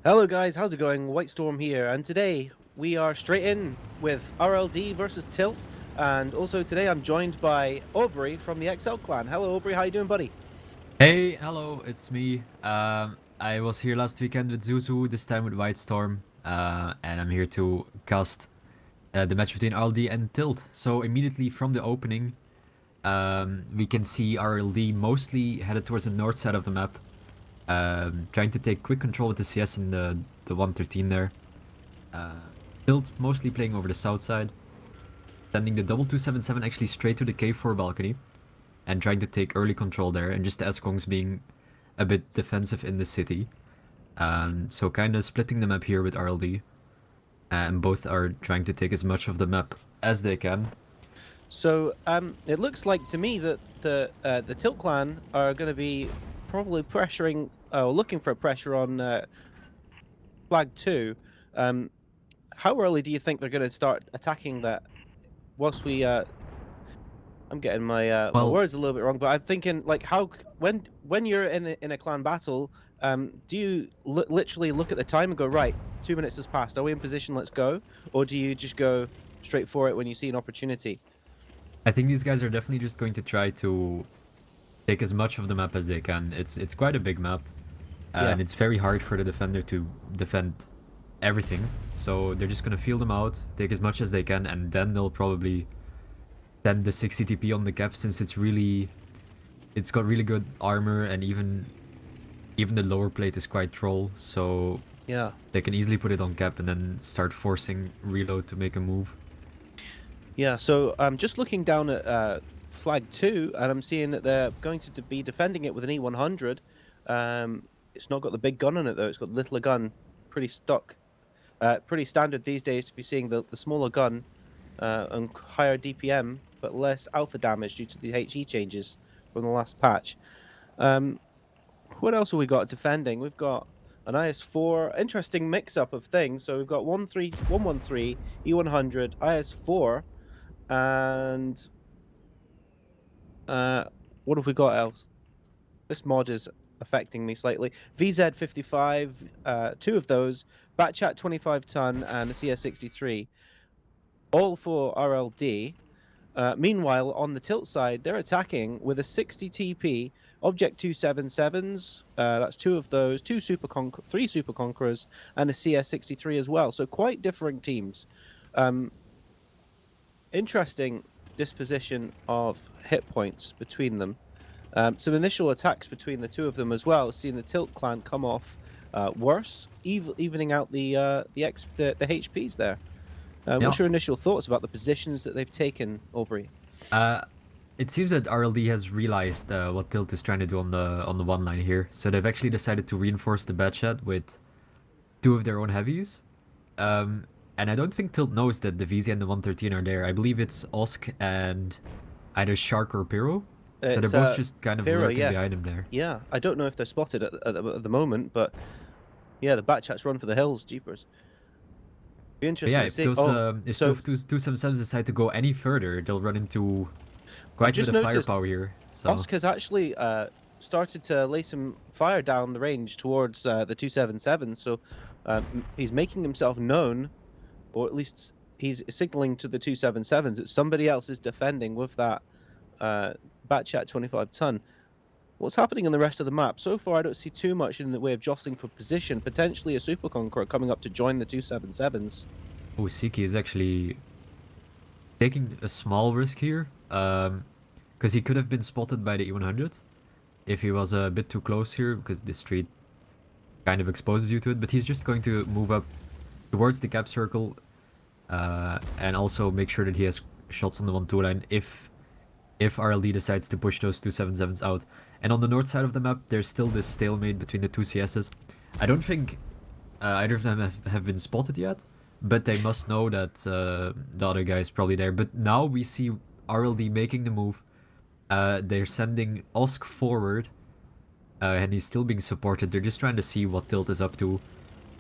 Hello guys, how's it going? White Storm here, and today we are straight in with RLD versus Tilt, and also today I'm joined by Aubrey from the XL clan. Hello Aubrey, how you doing, buddy? Hey, hello, it's me. I was here last weekend with Zuzu, this time with White Storm, and I'm here to cast the match between RLD and Tilt. So immediately from the opening, we can see RLD mostly headed towards the north side of the map, trying to take quick control with the CS in the 113 there. Tilt mostly playing over the south side, sending the double 277 actually straight to the K4 balcony, and trying to take early control there, and just the S-Kongs being a bit defensive in the city. So kind of splitting the map here with RLD, and both are trying to take as much of the map as they can. So it looks like to me that the Tilt clan are going to be probably pressuring, looking for pressure on Flag 2. How early do you think they're going to start attacking that? Whilst we I'm getting my Well, words a little bit wrong, but I'm thinking like when you're in a clan battle, do you literally look at the time and go, right, 2 minutes has passed, are we in position? Let's go, or do you just go straight for it when you see an opportunity? I think these guys are definitely just going to try to take as much of the map as they can. It's quite a big map, Yeah, and it's very hard for the defender to defend everything. So they're just gonna feel them out, take as much as they can, and then they'll probably send the 60 TP on the cap, since it's got really good armor, and even the lower plate is quite troll. So yeah, they can easily put it on cap and then start forcing reload to make a move. yeah. So I'm just looking down at Flag 2, and I'm seeing that they're going to be defending it with an E100. It's not got the big gun on it though; it's got the littler gun. Pretty stock, pretty standard these days to be seeing the smaller gun and higher DPM, but less alpha damage due to the HE changes from the last patch. Um, what else have we got defending? We've got an IS-4, interesting mix-up of things. So we've got 113, E100, IS-4, and what have we got else? This mod is affecting me slightly. VZ55, two of those, Batchat 25 ton, and a CS63, all for RLD. Meanwhile, on the Tilt side, they're attacking with a 60 TP, Object 277s. That's two of those, three Super Conquerors, and a CS63 as well. So quite differing teams. Interesting disposition of hit points between them. Some initial attacks between the two of them as well. Seeing the Tilt clan come off worse, evening out the HPs there. Yeah. What's your initial thoughts about the positions that they've taken, Aubrey? Uh, it seems that RLD has realized what Tilt is trying to do on the one line here. So they've actually decided to reinforce the Batchat with two of their own heavies. And I don't think Tilt knows that the VZ and the 113 are there. I believe it's Osk and either Shark or Pyro. So they're It's both just kind of Pyrrha, lurking yeah. behind him there. Yeah, I don't know if they're spotted at the moment, but yeah, the Batchats run for the hills, jeepers. Be But interesting yeah, to if see. those Oh, if two so of 277s decide to go any further, they'll run into I've quite a bit just of noticed firepower here. So Osk has actually started to lay some fire down the range towards the 277, so he's making himself known, or at least he's signaling to the 277s that somebody else is defending with that Batchat 25 ton. What's happening in the rest of the map? So far, I don't see too much in the way of jostling for position. Potentially a Super Conqueror coming up to join the 277s. Usiki is actually taking a small risk here, because he could have been spotted by the E100 if he was a bit too close here, because the street kind of exposes you to it. But he's just going to move up towards the cap circle, and also make sure that he has shots on the 1-2 line if RLD decides to push those 277s out. And on the north side of the map, there's still this stalemate between the two CSs. I don't think either of them have been spotted yet, but they must know that the other guy is probably there. But now we see RLD making the move. They're sending Osk forward, and he's still being supported. They're just trying to see what Tilt is up to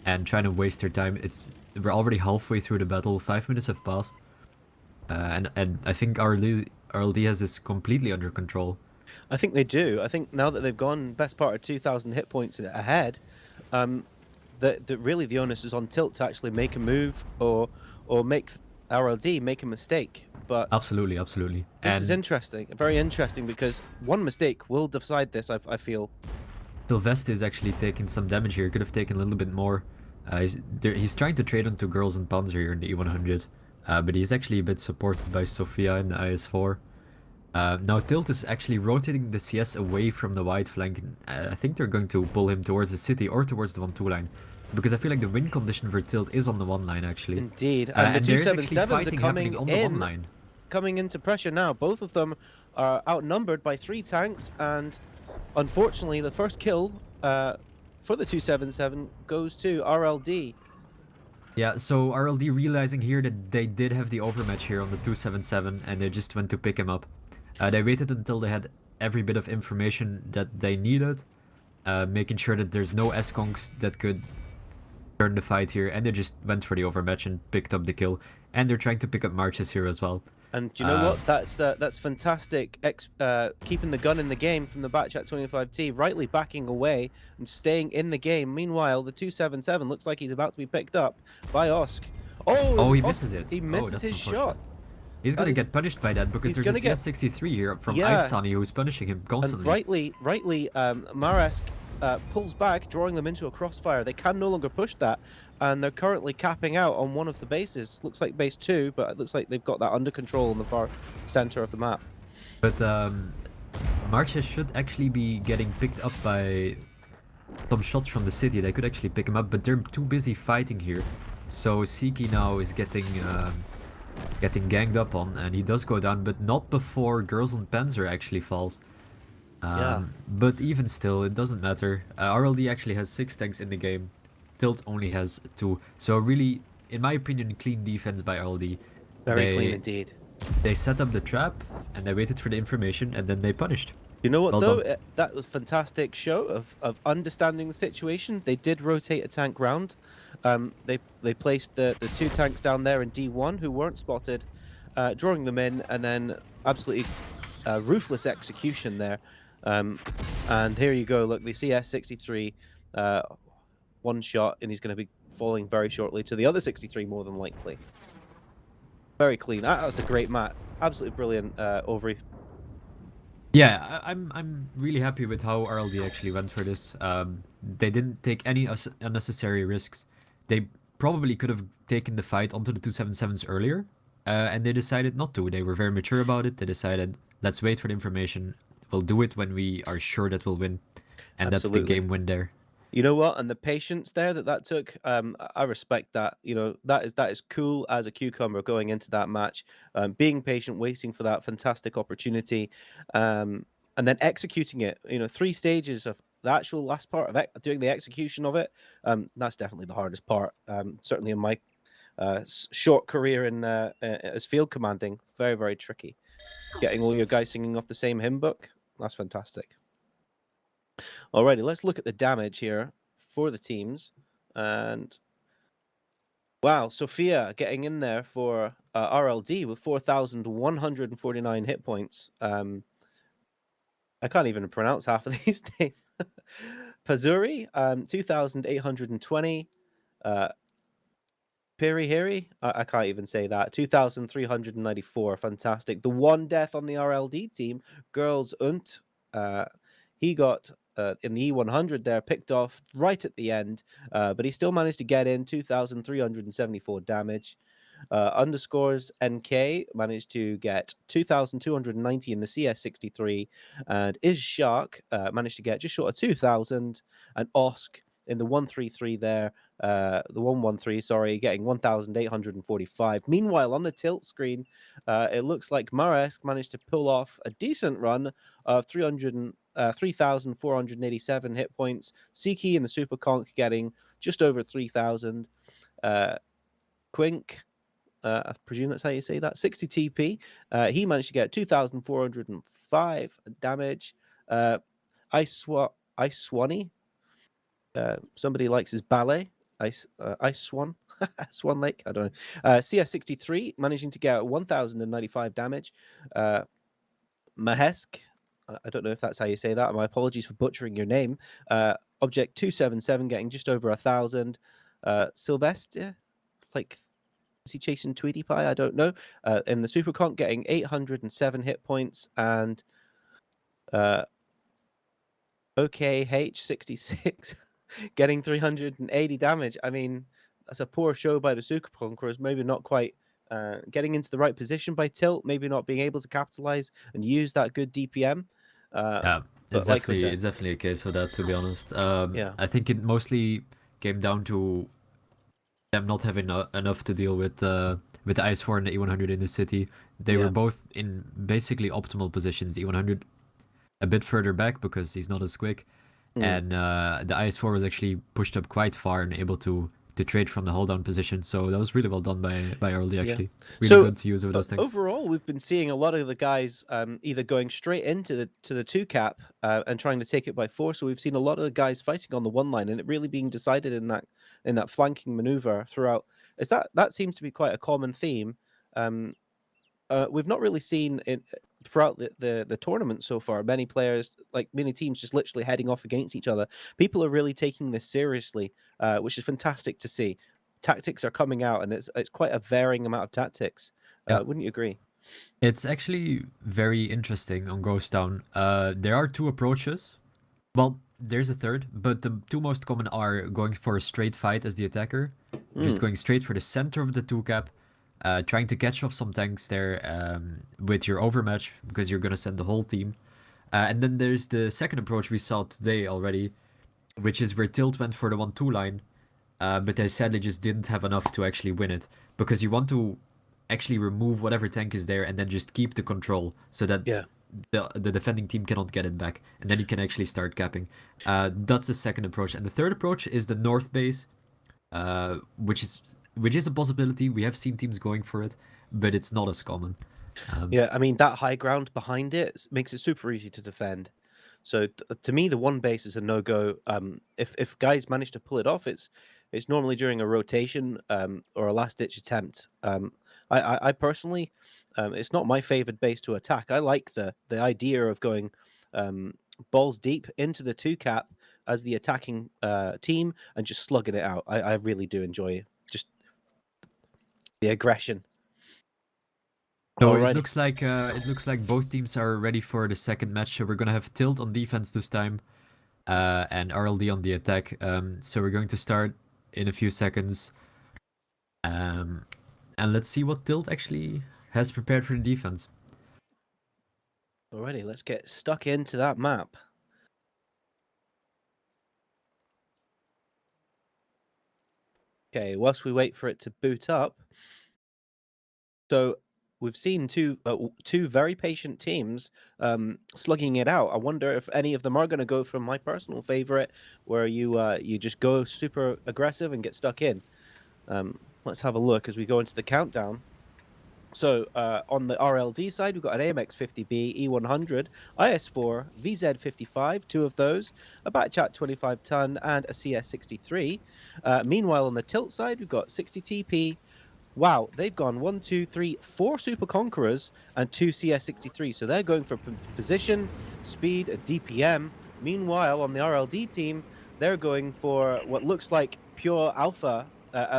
and trying to waste their time. We're already halfway through the battle. 5 minutes have passed, and I think RLD has this completely under control. I think they do. I think now that they've gone best part of 2,000 hit points ahead, the really the onus is on Tilt to actually make a move or make RLD make a mistake. But Absolutely, absolutely. this is And interesting, very interesting, because one mistake will decide this. I feel. Sylvester is actually taking some damage here. Could have taken a little bit more. He's trying to trade onto Girls and Panzer here in the E100, but he's actually a bit supported by Sofia in the IS-4. Now Tilt is actually rotating the CS away from the wide flank. I think they're going to pull him towards the city or towards the 1-2 line, because I feel like the win condition for Tilt is on the 1 line actually. Indeed, and the And there is actually 277s are fighting happening on the 1 line. coming into pressure now. Both of them are outnumbered by 3 tanks, and unfortunately, the first kill for the 277 goes to RLD. Yeah, so RLD realizing here that they did have the overmatch here on the 277, and they just went to pick him up. They waited until they had every bit of information that they needed, making sure that there's no S-Kongs that could turn the fight here, and they just went for the overmatch and picked up the kill. And they're trying to pick up marches here as well. And do you know what? That's fantastic. Keeping the gun in the game from the Batchat 25T, rightly backing away and staying in the game. Meanwhile, the 277 looks like he's about to be picked up by Osk. Oh, Oh, and he Osk, misses it. he Oh, misses that's his shot. unfortunate. He's gonna get punished by that because he's there's a gonna get- CS63 here from Yeah. Sunny who's punishing him And constantly. rightly, Maresk pulls back, drawing them into a crossfire. They can no longer push that, and they're currently capping out on one of the bases. Looks like base 2, but it looks like they've got that under control in the far center of the map. But Marches should actually be getting picked up by some shots from the city. They could actually pick him up, but they're too busy fighting here. So Siki now is getting ganged up on, and he does go down, but not before Girls on Panzer actually falls. Yeah. But even still, it doesn't matter. RLD actually has 6 tanks in the game. Tilt only has 2. So really, in my opinion, clean defense by RLD. Very clean indeed. They set up the trap, and they waited for the information, and then they punished. You know what, Well though? done. That was fantastic show of understanding the situation. They did rotate a tank round. They placed the 2 tanks down there in D1 who weren't spotted, drawing them in, and then absolutely ruthless execution there. And here you go. Look, the CS63, one shot, and he's going to be falling very shortly to the other 63, more than likely. Very clean. That's a great match. Absolutely brilliant, Aubrey. Yeah, I'm really happy with how RLD actually went for this. They didn't take any unnecessary risks. They probably could have taken the fight onto the 277s earlier, and they decided not to. They were very mature about it. They decided, let's wait for the information. We'll do it when we are sure that we'll win. And that's the game win there. You know what? And the patience there that took, I respect that. You know, that is cool as a cucumber going into that match, being patient, waiting for that fantastic opportunity, and then executing it. You know, 3 stages of the actual last part of doing the execution of it. That's definitely the hardest part. Certainly in my short career in as field commanding, very, very tricky. Getting all your guys singing off the same hymn book. That's fantastic. Alrighty, let's look at the damage here for the teams. And wow, Sophia getting in there for RLD with 4,149 hit points. I can't even pronounce half of these names. Pazuri, 2,820. Pirihiri, I can't even say that. 2,394. Fantastic. The one death on the RLD team, Girls Unt, he got in the E100 there, picked off right at the end, but he still managed to get in 2,374 damage. Underscores NK managed to get 2,290 in the CS63, and Is Shark managed to get just short of 2,000, and Osk in the 133 there, the 113, sorry, getting 1,845. Meanwhile, on the tilt screen, it looks like Maresk managed to pull off a decent run of 3,487 hit points. Siki and the Super Conk getting just over 3,000. Quink, I presume that's how you say that. 60 TP. He managed to get 2,405 damage. Ice Swanee. Somebody likes his ballet. Ice Swan. Swan Lake. I don't know. CS63 managing to get 1,095 damage. Mahesk. I don't know if that's how you say that. My apologies for butchering your name. Object 277 getting just over 1,000. Sylvester, like, is he chasing Tweety Pie? I don't know. In the Super Conk getting 807 hit points, and uh, OKH66 getting 380 damage. I mean, that's a poor show by the Super Conquerors. Maybe not quite getting into the right position by Tilt. Maybe not being able to capitalize and use that good DPM. Uh, Yeah, but like we said, it's definitely a case of that, to be honest. yeah, I think it mostly came down to them not having enough to deal with the Ice 4 and the E100 in the city. They were yeah, both in basically optimal positions. The E100 a bit further back because he's not as quick, mm, and the IS-4 was actually pushed up quite far and able to trade from the hold down position. So that was really well done by RLD yeah. actually. Really So good to use over those things. overall, we've been seeing a lot of the guys either going straight into the two cap and trying to take it by force. So we've seen a lot of the guys fighting on the one line, and it really being decided in that flanking maneuver throughout. Is that seems to be quite a common theme. Um, we've not really seen it throughout the tournament so far. Many players, like many teams, just literally heading off against each other. People are really taking this seriously, which is fantastic to see. Tactics are coming out, and it's quite a varying amount of tactics. Yeah, Wouldn't you agree? it's actually very interesting on Ghost Town. There are two approaches. Well, there's a third, but the two most common are going for a straight fight as the attacker, just Mm, going straight for the center of the two cap, trying to catch off some tanks there with your overmatch because you're gonna send the whole team. And then there's the second approach we saw today already, which is where Tilt went for the 1-2 line, but they sadly just didn't have enough to actually win it because you want to actually remove whatever tank is there and then just keep the control so that yeah. the defending team cannot get it back, and then you can actually start capping. That's the second approach, and the third approach is the north base, which is a possibility. We have seen teams going for it, but it's not as common. Yeah, I mean, that high ground behind it makes it super easy to defend. So to me, the one base is a no go. If guys manage to pull it off, it's normally during a rotation or a last ditch attempt. I personally, it's not my favorite base to attack. I like the idea of going um, balls deep into the two cap as the attacking team and just slugging it out. I really do enjoy just the aggression. So Alrighty. it looks like both teams are ready for the second match. So we're gonna have Tilt on defense this time, and RLD on the attack. So we're going to start in a few seconds. Um, and let's see what Tilt actually has prepared for the defense. Alrighty, let's get stuck into that map. Okay, whilst we wait for it to boot up. So we've seen two very patient teams slugging it out. I wonder if any of them are going to go for my personal favorite, where you just go super aggressive and get stuck in. Let's have a look as we go into the countdown. So on the RLD side, we've got an AMX50B E100, IS4, VZ55, two of those, a Batchat 25 ton, and a CS63. Meanwhile, on the tilt side, we've got 60 TP. Wow, they've gone 1, 2, 3, 4 Super Conquerors and 2 CS63. So they're going for position, speed, and DPM. Meanwhile, on the RLD team, they're going for what looks like pure alpha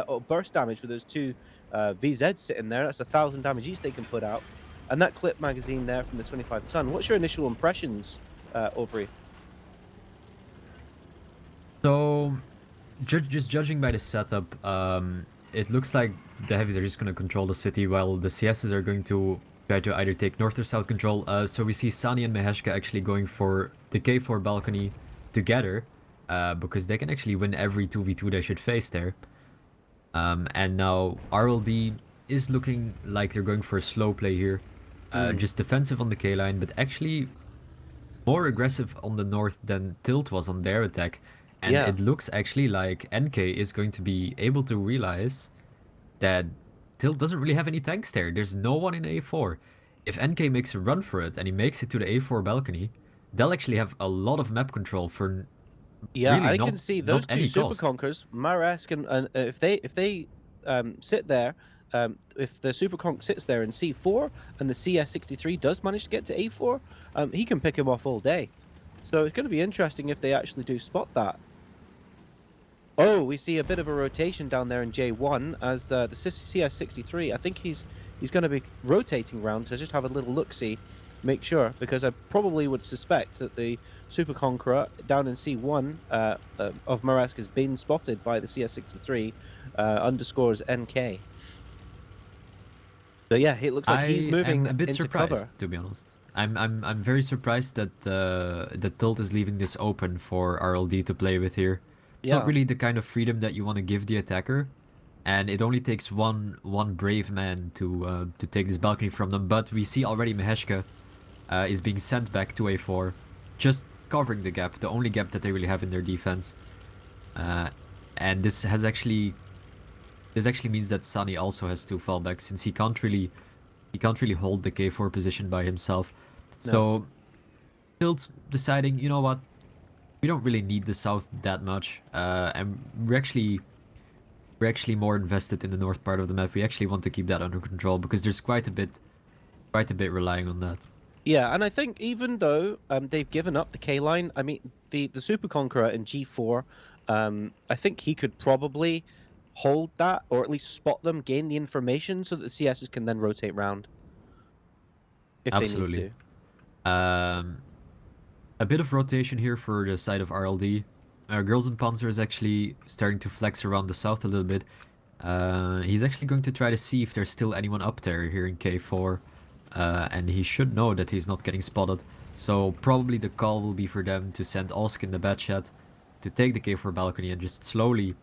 or burst damage with those two VZs sitting there. That's 1,000 damage each they can put out. And that clip magazine there from the 25 ton. What's your initial impressions, Aubrey? So, just judging by the setup, it looks like the heavies are just going to control the city while the CSs are going to try to either take north or south control. So we see Sani and Meheshka actually going for the K4 balcony together because they can actually win every 2v2 they should face there. And now RLD is looking like they're going for a slow play here. Just defensive on the K line, but actually more aggressive on the north than Tilt was on their attack. And Yeah. it looks actually like NK is going to be able to realize that Tilt doesn't really have any tanks there. There's no one in A4. If NK makes a run for it and he makes it to the A4 balcony, they'll actually have a lot of map control for Yeah, really I can see not those two any super cost. conkers, Maresk and if they sit there, if the super conk sits there in C4 and the CS63 does manage to get to A4, he can pick him off all day. So it's going to be interesting if they actually do spot that. Oh, we see a bit of a rotation down there in J1 as the CS63. I think he's going to be rotating round to just have a little look-see, make sure, because I probably would suspect that the Super Conqueror down in C1 of Maresk has been spotted by the CS63 underscores NK. So yeah, it looks like he's I am moving a bit into cover. surprised, to be honest. I'm very surprised that that Tilt is leaving this open for RLD to play with here. It's not Yeah, really the kind of freedom that you want to give the attacker, and it only takes one brave man to take this balcony from them. But we see already Maheshka is being sent back to A4, just covering the gap, the only gap that they really have in their defense. Uh, and this actually means that Sunny also has to fall back since he can't really hold the K4 position by himself. no. So Tilt deciding, you know what, we don't really need the south that much, and we're actually more invested in the north part of the map. We actually want to keep that under control because there's quite a bit relying on that. Yeah, and I think even though they've given up the K line, I mean the Super Conqueror in G4, I think he could probably hold that or at least spot them, gain the information so that the CSs can then rotate round if they need Absolutely. to. Um, a bit of rotation here for the side of RLD. Girls in Panzer is actually starting to flex around the south a little bit. He's actually going to try to see if there's still anyone up there here in K4. And he should know that he's not getting spotted. So probably the call will be for them to send Osk in the bed chat to take the K4 balcony and just slowly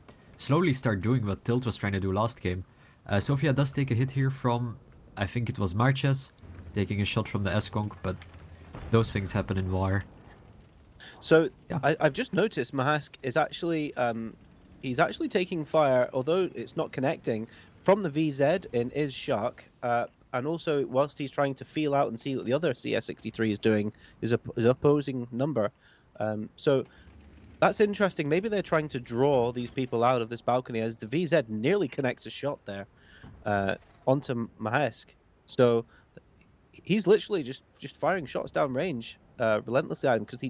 start doing what Tilt was trying to do last game. Sofia does take a hit here from, I think it was Marches, taking a shot from the S-Conk, but those things happen in war. So Yeah. I've just noticed Mahask is actually he's actually taking fire, although it's not connecting, from the VZ in is Shark. And also, whilst he's trying to feel out and see what the other CS63 is doing, is opposing number. So that's interesting. Maybe they're trying to draw these people out of this balcony as the VZ nearly connects a shot there onto Mahesk. So he's literally just firing shots down range relentlessly at him because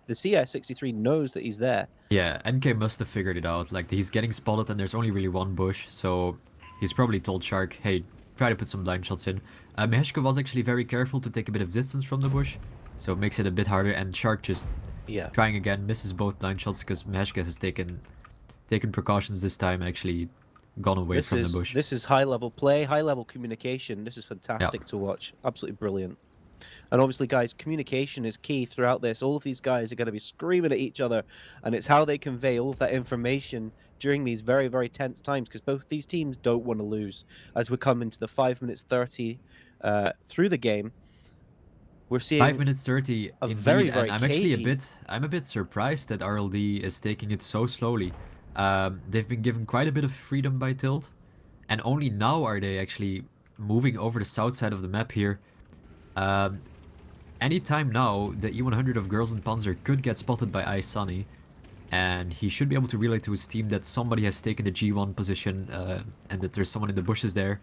the CS63 knows that he's there. Yeah, NK must have figured it out. Like, he's getting spotted and there's only really one bush, so he's probably told Shark, hey, try to put some blind shots in. Meheshka was actually very careful to take a bit of distance from the bush, so it makes it a bit harder, and Shark just Yeah. trying again, misses both blind shots because Meheshka has taken precautions this time, actually gone away from the bush. This is high level play, high level communication. This is fantastic to watch. Absolutely brilliant. And obviously, guys, communication is key throughout this. All of these guys are going to be screaming at each other, and it's how they convey all of that information during these very, very tense times because both these teams don't want to lose. As we come into the 5 minutes 30 through the game, we're 5 seeing minutes 30 a very, indeed, and very I'm actually cagey. I'm a bit surprised that RLD is taking it so slowly. They've been given quite a bit of freedom by Tilt, and only now are they actually moving over the south side of the map here. Anytime now, the E100 of Girls in Panzer could get spotted by Ice Sunny, and he should be able to relay to his team that somebody has taken the G1 position and that there's someone in the bushes there.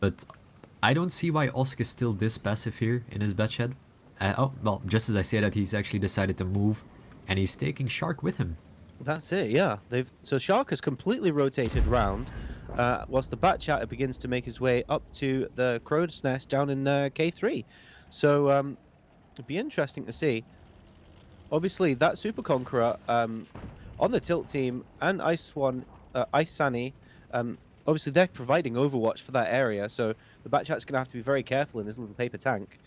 But I don't see why Osk is still this passive here in his bedshed. Oh, well, just as I say that, he's actually decided to move, and he's taking Shark with him. That's it, yeah. So Shark has completely rotated round, whilst the Bat Chatter begins to make his way up to the Crow's Nest down in K3. So it'd be interesting to see. Obviously, that Super Conqueror on the Tilt team and Ice Swan, Ice Sunny, obviously they're providing Overwatch for that area. So the Bat Chatter's going to have to be very careful in his little paper tank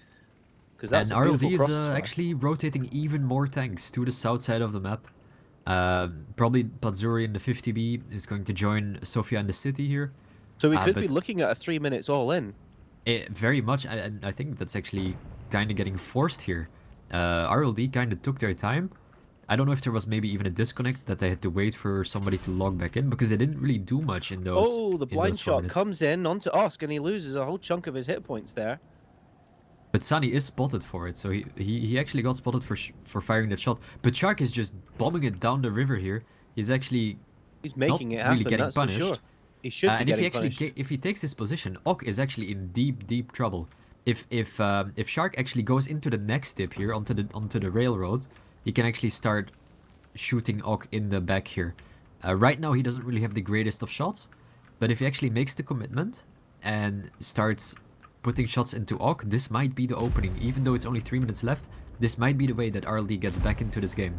because that's And a beautiful RLD is crossfire. actually rotating even more tanks to the south side of the map. Probably Pazuri in the 50B is going to join Sofia in the city here. So we could be But looking at a 3 minutes all in. very much, and I think that's actually kind of getting forced here. RLD kind of took their time. I don't know if there was maybe even a disconnect that they had to wait for somebody to log back in because they didn't really do much in those Oh, the in those blind 4 shot minutes. comes in onto Osk and he loses a whole chunk of his hit points there. But Sunny is spotted for it, so he actually got spotted for firing that shot. But Shark is just bombing it down the river here. He's actually He's not making it really happen, getting that's for sure. punished. He should be And if he getting actually punished. if he takes this position, Ok is actually in deep trouble. If Shark actually goes into the next tip here onto the railroad, he can actually start shooting Ok in the back here. Right now, he doesn't really have the greatest of shots, but if he actually makes the commitment and starts putting shots into Ok, this might be the opening. Even though it's only 3 minutes left, this might be the way that RLD gets back into this game.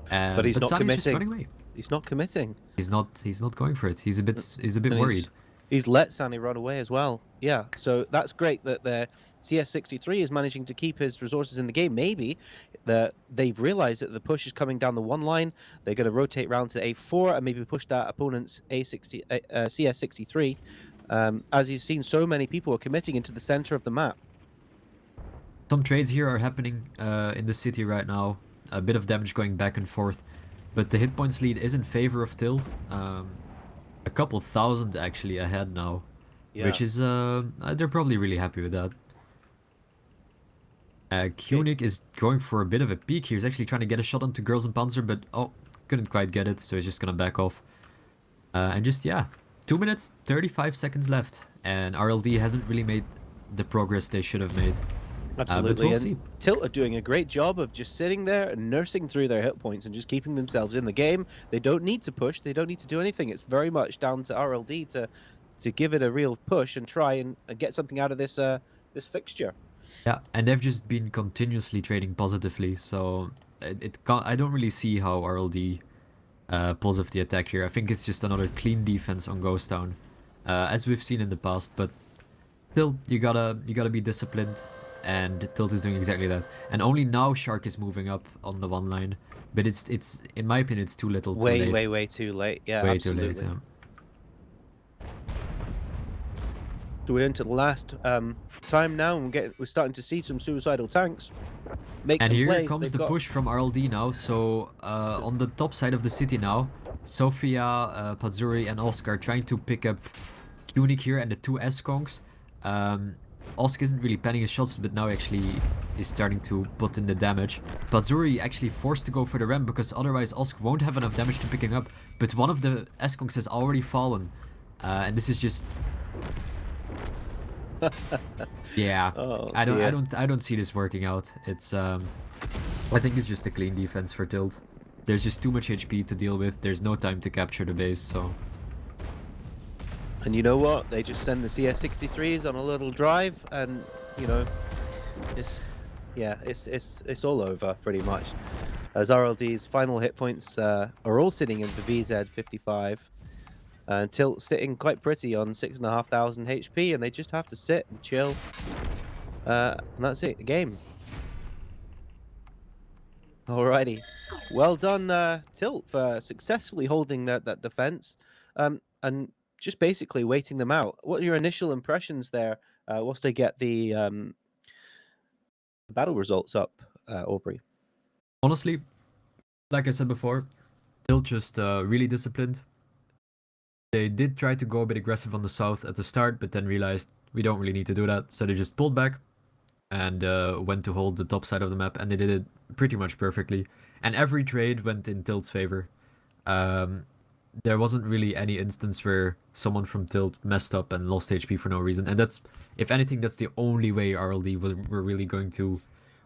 But he's But not Sunny's just committing. running away. He's not committing. He's not going for it. He's a bit And worried. he's let Sani run away as well. Yeah, so that's great that the CS63 is managing to keep his resources in the game. Maybe they've realized that the push is coming down the one line. They're going to rotate round to A4 and maybe push that opponent's CS63. As you've seen, so many people are committing into the center of the map. Some trades here are happening in the city right now. A bit of damage going back and forth. But the hit points lead is in favor of Tilt. A couple thousand actually ahead now. Yeah. Which is, they're probably really happy with that. Okay. Kunik is going for a bit of a peek here. He's actually trying to get a shot onto Girls and Panzer, but oh, couldn't quite get it, so he's just gonna back off. And just, yeah, 2 minutes, 35 seconds left. And RLD hasn't really made the progress they should have made. But Absolutely. we'll And see. Tilt are doing a great job of just sitting there and nursing through their hit points and just keeping themselves in the game. They don't need to push. They don't need to do anything. It's very much down to RLD to give it a real push and try and get something out of this this fixture. Yeah, and they've just been continuously trading positively, so it can't, I don't really see how RLD pulls off the attack here. I think it's just another clean defense on Ghost Town, as we've seen in the past. But still, you gotta be disciplined, and Tilt is doing exactly that. And only now Shark is moving up on the one line, but it's in my opinion it's too little, too late. Way too late. Yeah, Way absolutely. too late. Yeah. So we're into the last time now, and we're starting to see some suicidal tanks make And some here plays. comes They've the got push from RLD now. So on the top side of the city now, Sofia, Pazuri, and Oscar trying to pick up Kunik here and the two S-Kongs. Oscar isn't really planning his shots, but now actually is starting to put in the damage. Pazuri actually forced to go for the ramp because otherwise Oscar won't have enough damage to picking up. But one of the S-Kongs has already fallen. And this is just... yeah, oh, I dear. don't see this working out. It's I think it's just a clean defense for Tilt. There's just too much HP to deal with. There's no time to capture the base, so... And you know what? They just send the CS63s on a little drive, and you know, it's all over pretty much. As RLD's final hit points are all sitting in the VZ55, and Tilt sitting quite pretty on 6,500 HP, and they just have to sit and chill. And that's it. Game. Alrighty. Well done, Tilt, for successfully holding that defense, and just basically waiting them out. What are your initial impressions there, whilst I get the battle results up, Aubrey? Honestly, like I said before, Tilt just really disciplined. They did try to go a bit aggressive on the south at the start, but then realized we don't really need to do that. So they just pulled back and went to hold the top side of the map, and they did it pretty much perfectly. And every trade went in Tilt's favor. There wasn't really any instance where someone from Tilt messed up and lost HP for no reason. And that's, if anything, that's the only way RLD were really going to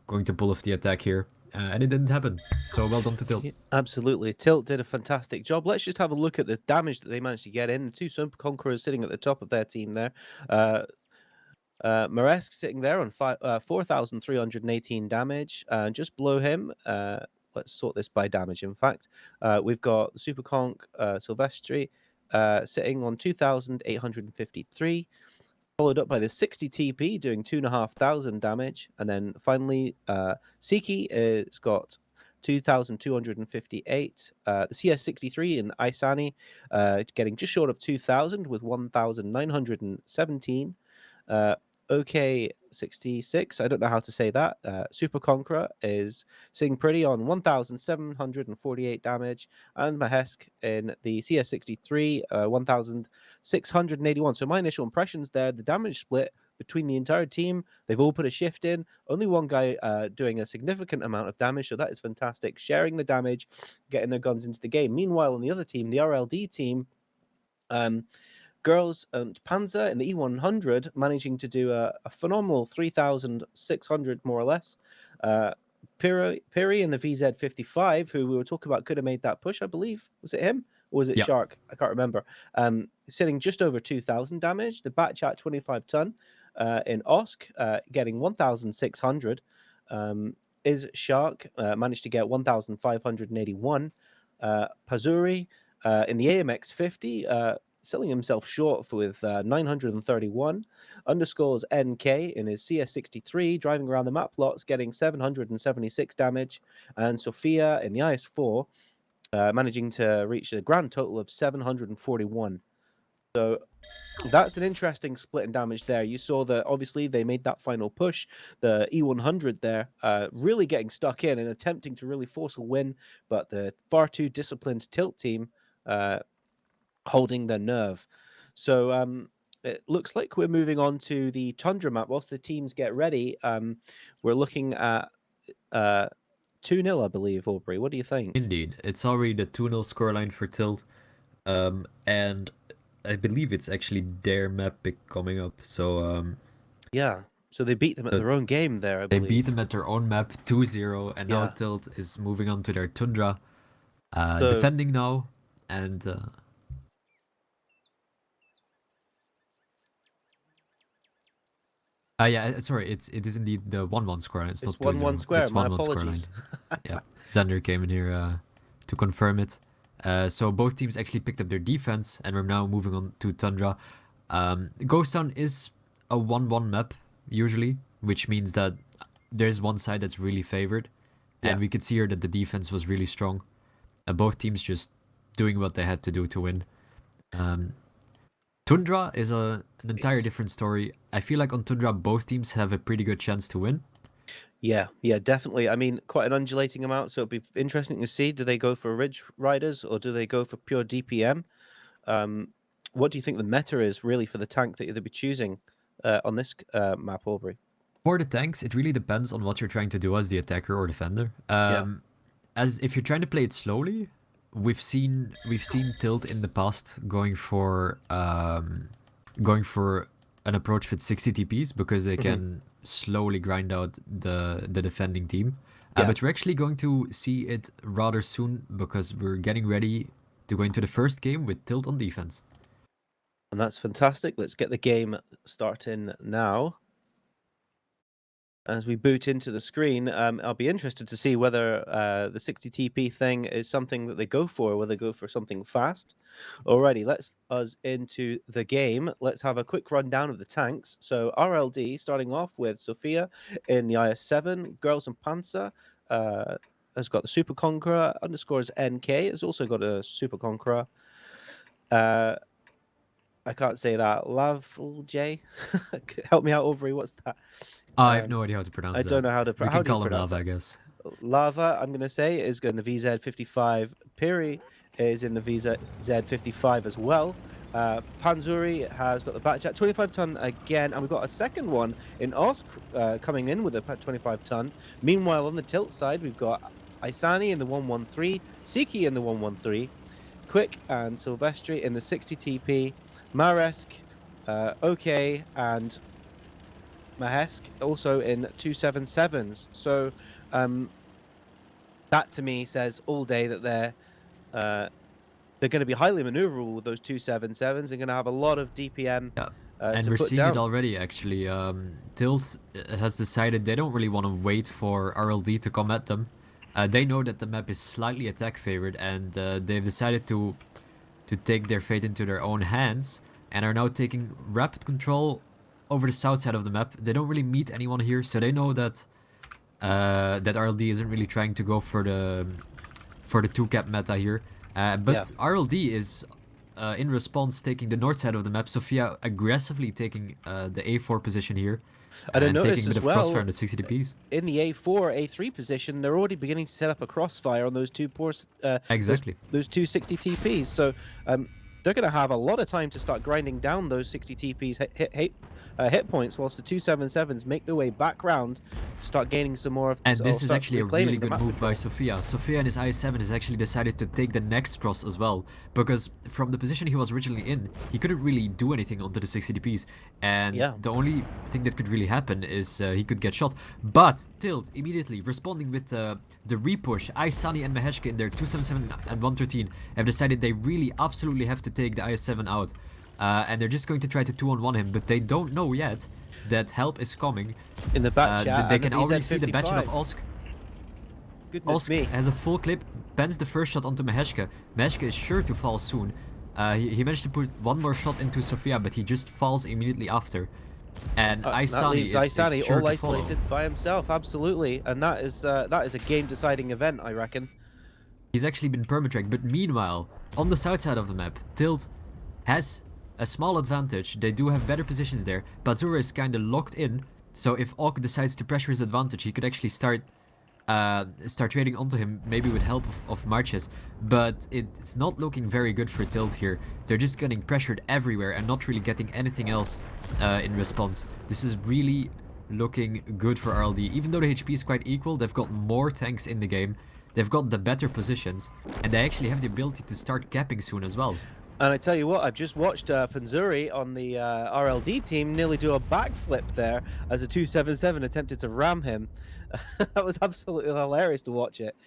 pull off the attack here. And it didn't happen. So well done to Tilt. Yeah, absolutely. Tilt did a fantastic job. Let's just have a look at the damage that they managed to get in. The two Super Conquerors sitting at the top of their team there. Maresk sitting there on 4,318 damage. Just below him, let's sort this by damage, in fact. We've got the Super Conk Silvestri sitting on 2,853. Followed up by the 60 TP doing 2,500 damage. And then finally, Siki has got 2,258. The CS63 in Isani getting just short of 2,000 with 1,917. OK66, I don't know how to say that. Super Conqueror is sitting pretty on 1,748 damage, and Mahesk in the CS63, 1,681. So my initial impressions there, the damage split between the entire team, they've all put a shift in. Only one guy doing a significant amount of damage, so that is fantastic. Sharing the damage, getting their guns into the game. Meanwhile, on the other team, the RLD team, Girls and Panzer in the E100 managing to do a phenomenal 3,600 more or less. Piri in the VZ55, who we were talking about, could have made that push, I believe. Was it him? Or was it Yeah, Shark? I can't remember. Sitting just over 2,000 damage. The Batchat 25 ton in Osk, getting 1,600. Is Shark managed to get 1,581. Pazuri in the AMX 50, selling himself short with 931. Underscores NK in his CS63, driving around the map lots, getting 776 damage. And Sophia in the IS4, managing to reach a grand total of 741. So that's an interesting split in damage there. You saw that obviously they made that final push. The E100 there, really getting stuck in and attempting to really force a win, but the far too disciplined Tilt team holding their nerve. So it looks like we're moving on to the Tundra map. Whilst the teams get ready, we're looking at 2-0, I believe, Aubrey. What do you think? indeed. It's already the 2-0 scoreline for Tilt. And I believe it's actually their map pick coming up. So Yeah. So they beat them at so their own game there, I they beat believe. them at their own map 2-0, and now Yeah. Tilt is moving on to their Tundra, So defending now, and yeah, sorry, it is indeed the 1-1 scoreline. It's it's not 1-1 2-0. square. It's My 1-1 scoreline. apologies. Yeah, Xander came in here to confirm it. So both teams actually picked up their defense, and we're now moving on to Tundra. Ghost Town is a 1-1 map usually, which means that there's one side that's really favored, Yeah. and we could see here that the defense was really strong. Both teams just doing what they had to do to win. Um, Tundra is an entire different story. I feel like on Tundra, both teams have a pretty good chance to win. Yeah, yeah, definitely. I mean, quite an undulating amount, so it'd be interesting to see. Do they go for Ridge Riders or do they go for pure DPM? Um, what do you think the meta is really for the tank that they'll be choosing on this map, Aubrey? For the tanks, it really depends on what you're trying to do as the attacker or defender. Yeah. As if you're trying to play it slowly, we've seen Tilt in the past going for an approach with 60 TPs because they Hmm. can slowly grind out the defending team. Yeah, But we're actually going to see it rather soon because we're getting ready to go into the first game with Tilt on defense. and that's fantastic. Let's get the game starting now. As we boot into the screen, I'll be interested to see whether the 60 TP thing is something that they go for, whether they go for something fast. Alrighty, let's us into the game. Let's have a quick rundown of the tanks. So RLD starting off with Sophia in the IS7, Girls and Panzer has got the Super Conqueror, underscores NK has also got a Super Conqueror. I can't say that. Lav J. Help me out, Aubrey. What's that? I have Um, no idea how to I pronounce don't that. know how to. We How can do you call him pronounce Lava, I that? guess. Lava, I'm gonna say, is going the VZ55. Piri is in the VZ55 as well. Panzuri has got the Batchat 25 ton again, and we've got a second one in Osk coming in with a 25 ton. Meanwhile, on the tilt side, we've got Isani in the 113, Siki in the 113, Quick and Silvestri in the 60 TP, Maresk, OK, and Mahesk also in 277s. So that to me says all day that they're going to be highly maneuverable with those 277s. They're going to have a lot of DPM Yeah. And to we're put seeing it down. already, actually. Tilt has decided they don't really want to wait for RLD to come at them. They know that the map is slightly attack favored, and they've decided to take their fate into their own hands, and are now taking rapid control over the south side of the map. They don't really meet anyone here, so they know that that RLD isn't really trying to go for the two-cap meta here. Yeah. But RLD is, in response, taking the north side of the map. Sophia aggressively taking the A4 position here And I and taking noticed a bit as of crossfire well on the 60 DPs. in the A4, A3 position, they're already beginning to set up a crossfire on those two Exactly. those two 60 TPs. So they're going to have a lot of time to start grinding down those 60 TPs hit points, whilst the 277s make their way back round to start gaining some more of, And or this is start actually a really reclaiming the good map move by control. Sophia. Sophia and his I7 has actually decided to take the next cross as well, because from the position he was originally in, he couldn't really do anything onto the 60 DPs, and Yeah. the only thing that could really happen is he could get shot. But Tilt immediately responding with the repush. Sunny and Maheshka in their 277 and 113 have decided they really absolutely have to take the IS-7 out, and they're just going to try to 2-on-1 him, but they don't know yet that help is coming. In the back chat, They and the can already see the Batchin of VZ55. Osk. Goodness Osk me. has a full clip, bends the first shot onto Maheshka. Maheshka is sure to fall soon. He managed to put one more shot into Sophia, but he just falls immediately after. And That Aisani leaves is Isani sure all to follow. isolated by himself, absolutely, and that is a game-deciding event, I reckon. He's actually been permatracked, but meanwhile, on the south side of the map, Tilt has a small advantage. They do have better positions there. Bazura is kind of locked in, so if Ok decides to pressure his advantage, he could actually start trading onto him, maybe with help of Marches, but it's not looking very good for Tilt here. They're just getting pressured everywhere and not really getting anything else in response. This is really looking good for RLD. Even though the HP is quite equal, they've got more tanks in the game, they've got the better positions, and they actually have the ability to start capping soon as well. And I tell you what, I've just watched Panzuri on the RLD team nearly do a backflip there as a 277 attempted to ram him. That was absolutely hilarious to watch it,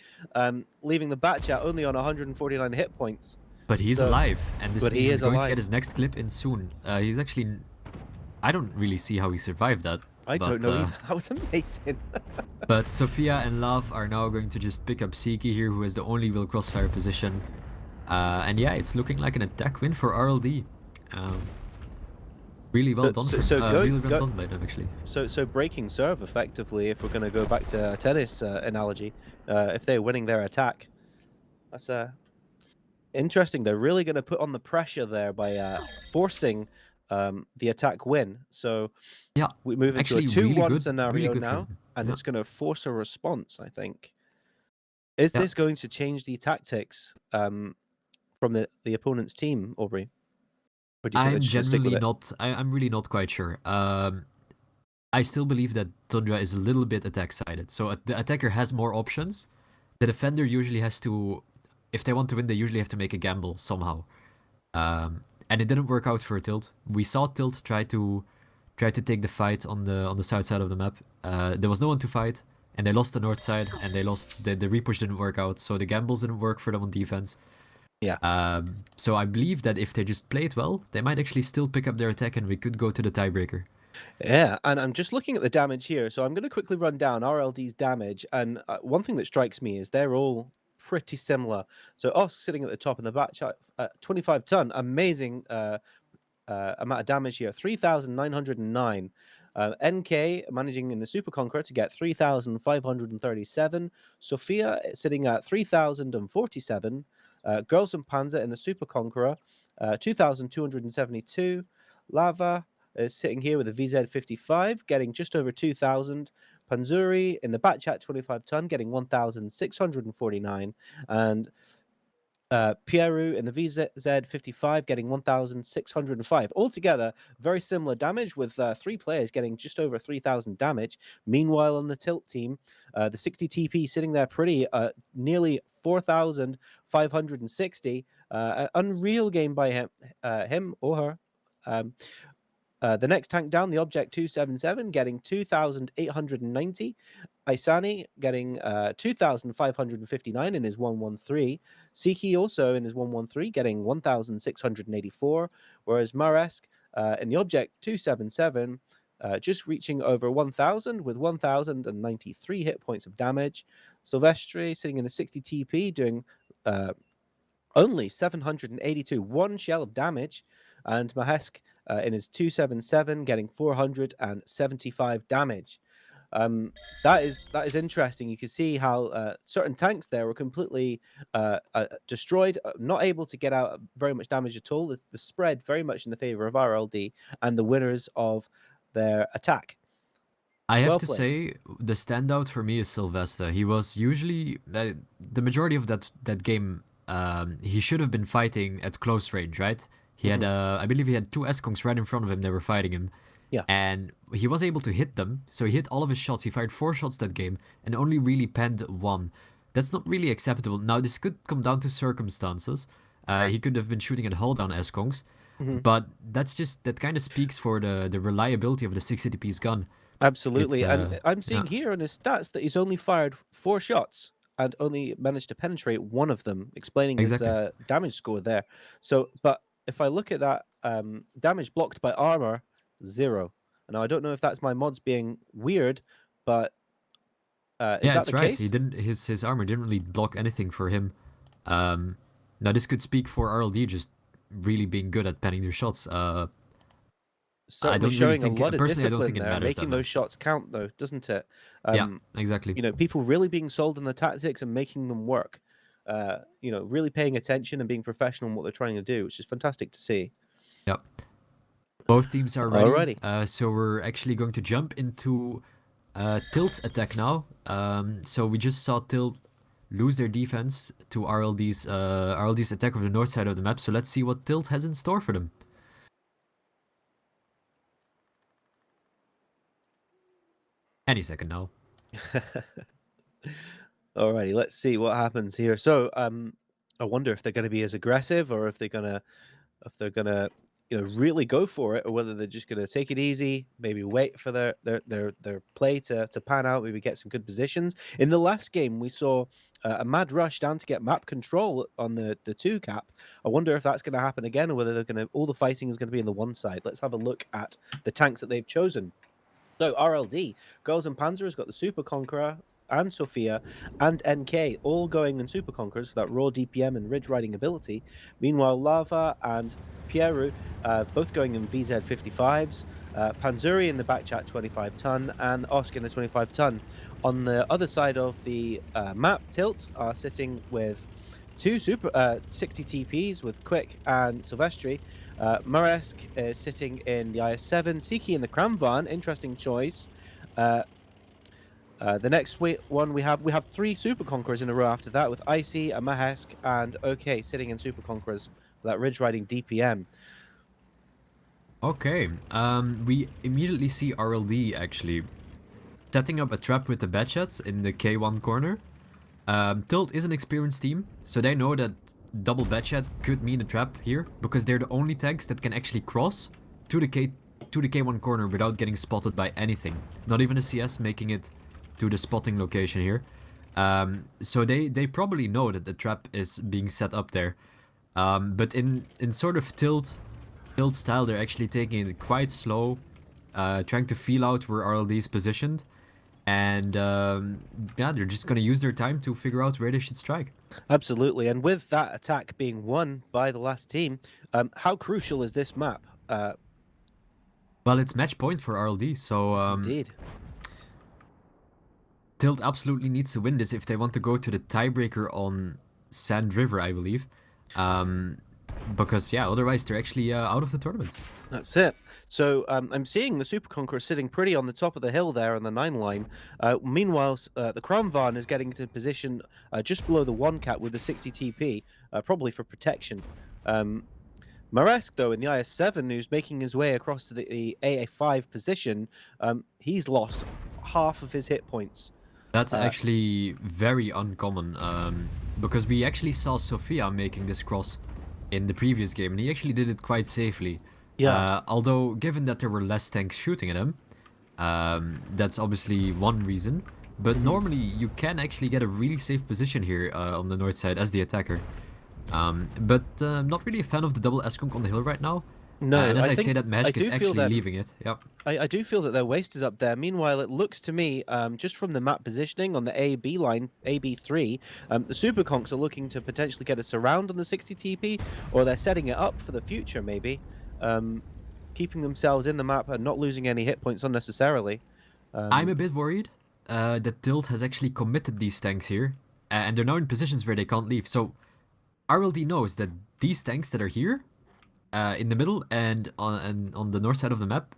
leaving the Batchat only on 149 hit points. But he's So, alive, and this but means he he's is going to get alive. his next clip in soon. He's actually... I don't really see how he survived that, I don't but... know either. That was amazing. But Sophia and Love are now going to just pick up Siki here, who has the only real crossfire position. And yeah, it's looking like an attack win for RLD. Really well done really well done by them, actually. So breaking serve effectively. If we're going to go back to a tennis analogy, if they're winning their attack, that's interesting. They're really going to put on the pressure there by forcing the attack win. So Yeah, we move into a actually 2-1 really scenario good for now, them. and Yeah. it's going to force a response, I think. Is Yeah. this going to change the tactics from the opponent's team, Aubrey? Or do you think they're I'm just going to stick with genuinely it? not... I'm really not quite sure. I still believe that Tundra is a little bit attack-sided. So the attacker has more options. The defender usually has to... If they want to win, they usually have to make a gamble somehow. And it didn't work out for Tilt. We saw Tilt try to take the fight on the south side of the map. There was no one to fight, and they lost the north side, and they lost the repush didn't work out, so the gambles didn't work for them on defense. Yeah. So I believe that if they just play it well, they might actually still pick up their attack, and we could go to the tiebreaker. Yeah, and I'm just looking at the damage here. So I'm going to quickly run down RLD's damage. And one thing that strikes me is they're all pretty similar. So Osk sitting at the top in the back, 25 ton, amazing amount of damage here, 3,909. NK managing in the Super Conqueror to get 3,537. Sophia sitting at 3,047. Girls and Panzer in the Super Conqueror, 2,272. Lava is sitting here with a VZ55, getting just over 2,000. Panzuri in the Batchat 25 ton, getting 1,649. And Pieru in the VZ55 getting 1,605. Altogether, very similar damage with 3 players getting just over 3,000 damage. Meanwhile, on the Tilt team, the 60 TP sitting there pretty, nearly 4,560. Unreal game by him or her. The next tank down, the Object 277, getting 2,890. Isani getting 2,559 in his 113. Siki also in his 113 getting 1,684. Whereas Maresk in the Object 277 just reaching over 1,000 with 1,093 hit points of damage. Silvestri sitting in a 60 TP doing only 782, one shell of damage, and Mahesk in his 277 getting 475 damage. That is interesting. You can see how certain tanks there were completely destroyed, not able to get out very much damage at all. The spread very much in the favor of RLD and the winners of their attack. I have Well to played. say, the standout for me is Sylvester. He was usually the majority of that game he should have been fighting at close range, right? He had, Mhm. I believe he had two S-Kongs right in front of him that were fighting him. Yeah. And he was able to hit them, so he hit all of his shots. He fired 4 shots that game and only really penned 1. That's not really acceptable. Now, this could come down to circumstances. He could have been shooting at hull down S-Kongs, Mhm. but that kind of speaks for the reliability of the 680p's gun. It's, Absolutely, and I'm yeah, seeing here on his stats that he's only fired 4 shots and only managed to penetrate 1 of them, explaining his, exactly. damage score there. So but if I look at that, damage blocked by armor, 0. Now I don't know if that's my mods being weird, but, is Yeah, that it's the right. He case? didn't. His armor didn't really block anything for him. Um, Now this could speak for RLD just really being good at penning their shots. I Certainly don't really showing a think lot of personally. I don't discipline think it there, matters that making those much. shots count though, doesn't it? Yeah, Um, exactly. people really being sold on the tactics and making them work. Really paying attention and being professional in what they're trying to do, which is fantastic to see. Yeah, both teams are ready. Alrighty. So we're actually going to jump into Tilt's attack now. So we just saw Tilt lose their defense to RLD's attack of the north side of the map. So let's see what Tilt has in store for them. Any second now. Alrighty, let's see what happens here. So, I wonder if they're going to be as aggressive, or if they're gonna really go for it, or whether they're just gonna take it easy, maybe wait for their play to pan out, maybe get some good positions. In the last game, we saw a mad rush down to get map control on the 2 cap. I wonder if that's gonna happen again, or whether they're gonna all the fighting is gonna be in the one side. Let's have a look at the tanks that they've chosen. So RLD, Girls and Panzer has got the Super Conqueror and Sophia and NK all going in Super Conquerors for that raw DPM and ridge riding ability. Meanwhile, Lava and Pieru both going in VZ55s. Panzuri in the back chat 25 ton and Oscar in the 25 ton. On the other side of the map, Tilt are sitting with two 60 TPs with Quick and Silvestri. Muresk is sitting in the IS-7, Siki in the Kramvan, interesting choice. The next one we have 3 Super Conquerors in a row after that, with Icy, a Mahesk, and OK sitting in Super Conquerors for that ridge riding DPM. Okay, we immediately see RLD actually setting up a trap with the Batchets in the K1 corner. Tilt is an experienced team, so they know that double Batchet could mean a trap here, because they're the only tanks that can actually cross to the K1 corner without getting spotted by anything. Not even a CS making it to the spotting location here. So they probably know that the trap is being set up there. But in sort of Tilt style, they're actually taking it quite slow, trying to feel out where RLD is positioned. And yeah, they're just going to use their time to figure out where they should strike. Absolutely, and with that attack being won by the last team, how crucial is this map? Well, it's match point for RLD, so Indeed. Tilt absolutely needs to win this if they want to go to the tiebreaker on Sand River, I believe. Because, yeah, otherwise they're actually out of the tournament. That's it. So I'm seeing the Super Conqueror sitting pretty on the top of the hill there on the 9 line. Meanwhile, the Kramvan is getting into position just below the 1 cap with the 60 TP, probably for protection. Maresk, though, in the IS-7, who's making his way across to the AA5 position, he's lost half of his hit points. That's actually very uncommon, because we actually saw Sophia making this cross in the previous game, and he actually did it quite safely. Yeah. Although, given that there were less tanks shooting at him, that's obviously one reason. But normally, you can actually get a really safe position here on the north side as the attacker. But I'm not really a fan of the double S-Conk on the hill right now. No, And as I I say think that, I Meshk is do feel actually that leaving it. Yep. I do feel that they're wasted up there. Meanwhile, it looks to me, just from the map positioning on the AB line, AB3, the Super Conks are looking to potentially get a surround on the 60 TP, or they're setting it up for the future, maybe, keeping themselves in the map and not losing any hit points unnecessarily. I'm a bit worried that Tilt has actually committed these tanks here, and they're now in positions where they can't leave. So RLD knows that these tanks that are here, in the middle and on the north side of the map,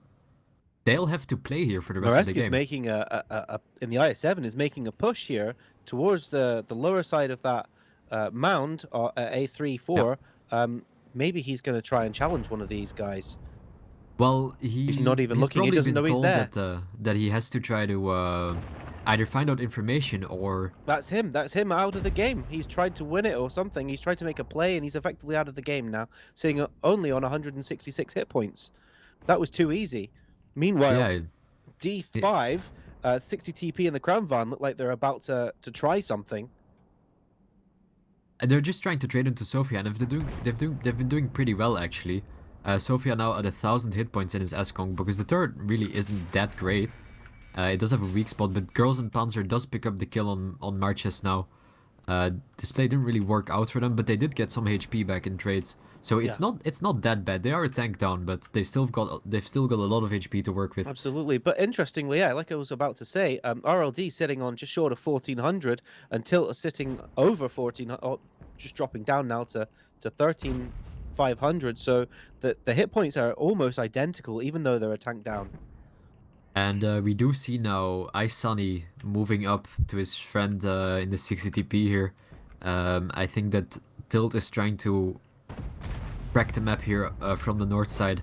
they'll have to play here for the rest of the Maresk is game. making in the IS-7 is making a push here towards the lower side of that mound at Yeah. A3-4, maybe he's going to try and challenge one of these guys. Well, He's not even he's looking. He probably doesn't been know he's told there. that that he has to try to either find out information or That's him. That's him out of the game. He's tried to win it or something. He's tried to make a play, and he's effectively out of the game now, sitting only on 166 hit points. That was too easy. Meanwhile, yeah. D5, 60 TP in the Crown Van look like they're about to try something. They're just trying to trade into Sophia, and if they've been doing pretty well actually. Sophia now at 1,000 hit points in his S-Kong because the turret really isn't that great. It does have a weak spot, but Girls and Panzer does pick up the kill on Marches now. This play didn't really work out for them, but they did get some HP back in trades. So Yeah, it's not that bad. They are a tank down, but they've still got a lot of HP to work with. absolutely. But interestingly, yeah, like I was about to say, RLD sitting on just short of 1,400, and Tilt are sitting over 1,400, just dropping down now to 13,500. So the hit points are almost identical, even though they're a tank down. And we do see now Sunny moving up to his friend in the 60 TP here. I think that Tilt is trying to crack the map here from the north side.